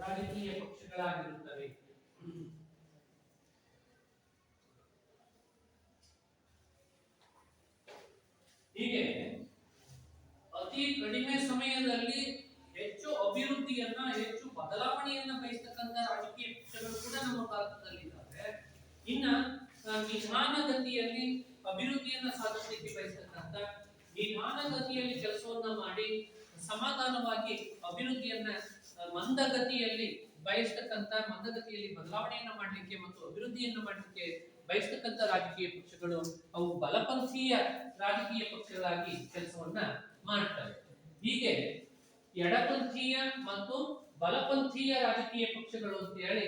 ರಾಜಕೀಯ ಪಕ್ಷಗಳಾಗಿರುತ್ತವೆ. ಹೀಗೆ ಅತಿ ಕಡಿಮೆ ಸಮಯದಲ್ಲಿ ಹೆಚ್ಚು ಅಭಿವೃದ್ಧಿಯನ್ನ, ಹೆಚ್ಚು ಬದಲಾವಣೆಯನ್ನ ಬಯಸ್ತಕ್ಕಂಥ ರಾಜಕೀಯ ಪಕ್ಷಗಳು ಕೂಡ ನಮ್ಮ ಭಾರತದಲ್ಲಿದ್ದಾವೆ. ಇನ್ನ ನಿಧಾನಗತಿಯಲ್ಲಿ ಅಭಿವೃದ್ಧಿಯನ್ನ ಸಾಧಿಸಲಿಕ್ಕೆ ಬಯಸ್ತಕ್ಕಂಥ, ನಿಧಾನಗತಿಯಲ್ಲಿ ಕೆಲಸವನ್ನ ಮಾಡಿ ಸಮಾಧಾನವಾಗಿ ಅಭಿವೃದ್ಧಿಯನ್ನ ಮಂದಗತಿಯಲ್ಲಿ ಬಯಸ್ತಕ್ಕಂಥ, ಮಂದಗತಿಯಲ್ಲಿ ಬದಲಾವಣೆಯನ್ನ ಮಾಡಲಿಕ್ಕೆ ಮತ್ತು ಅಭಿವೃದ್ಧಿಯನ್ನ ಮಾಡಲಿಕ್ಕೆ ಬಯಸ್ತಕ್ಕಂಥ ರಾಜಕೀಯ ಪಕ್ಷಗಳು ಅವು ಬಲಪಂಥೀಯ ರಾಜಕೀಯ ಪಕ್ಷಗಳಾಗಿ ಕೆಲಸವನ್ನ ಮಾಡ್ತವೆ. ಹೀಗೆ ಎಡಪಂಥೀಯ ಮತ್ತು ಬಲಪಂಥೀಯ ರಾಜಕೀಯ ಪಕ್ಷಗಳು ಅಂತ ಹೇಳಿ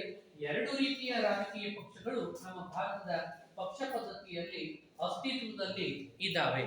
ಎರಡು ರೀತಿಯ ರಾಜಕೀಯ ಪಕ್ಷಗಳು ನಮ್ಮ ಭಾರತದ ಪಕ್ಷ ಪದ್ಧತಿಯಲ್ಲಿ ಅಸ್ತಿತ್ವದಲ್ಲಿ ಇದ್ದಾವೆ.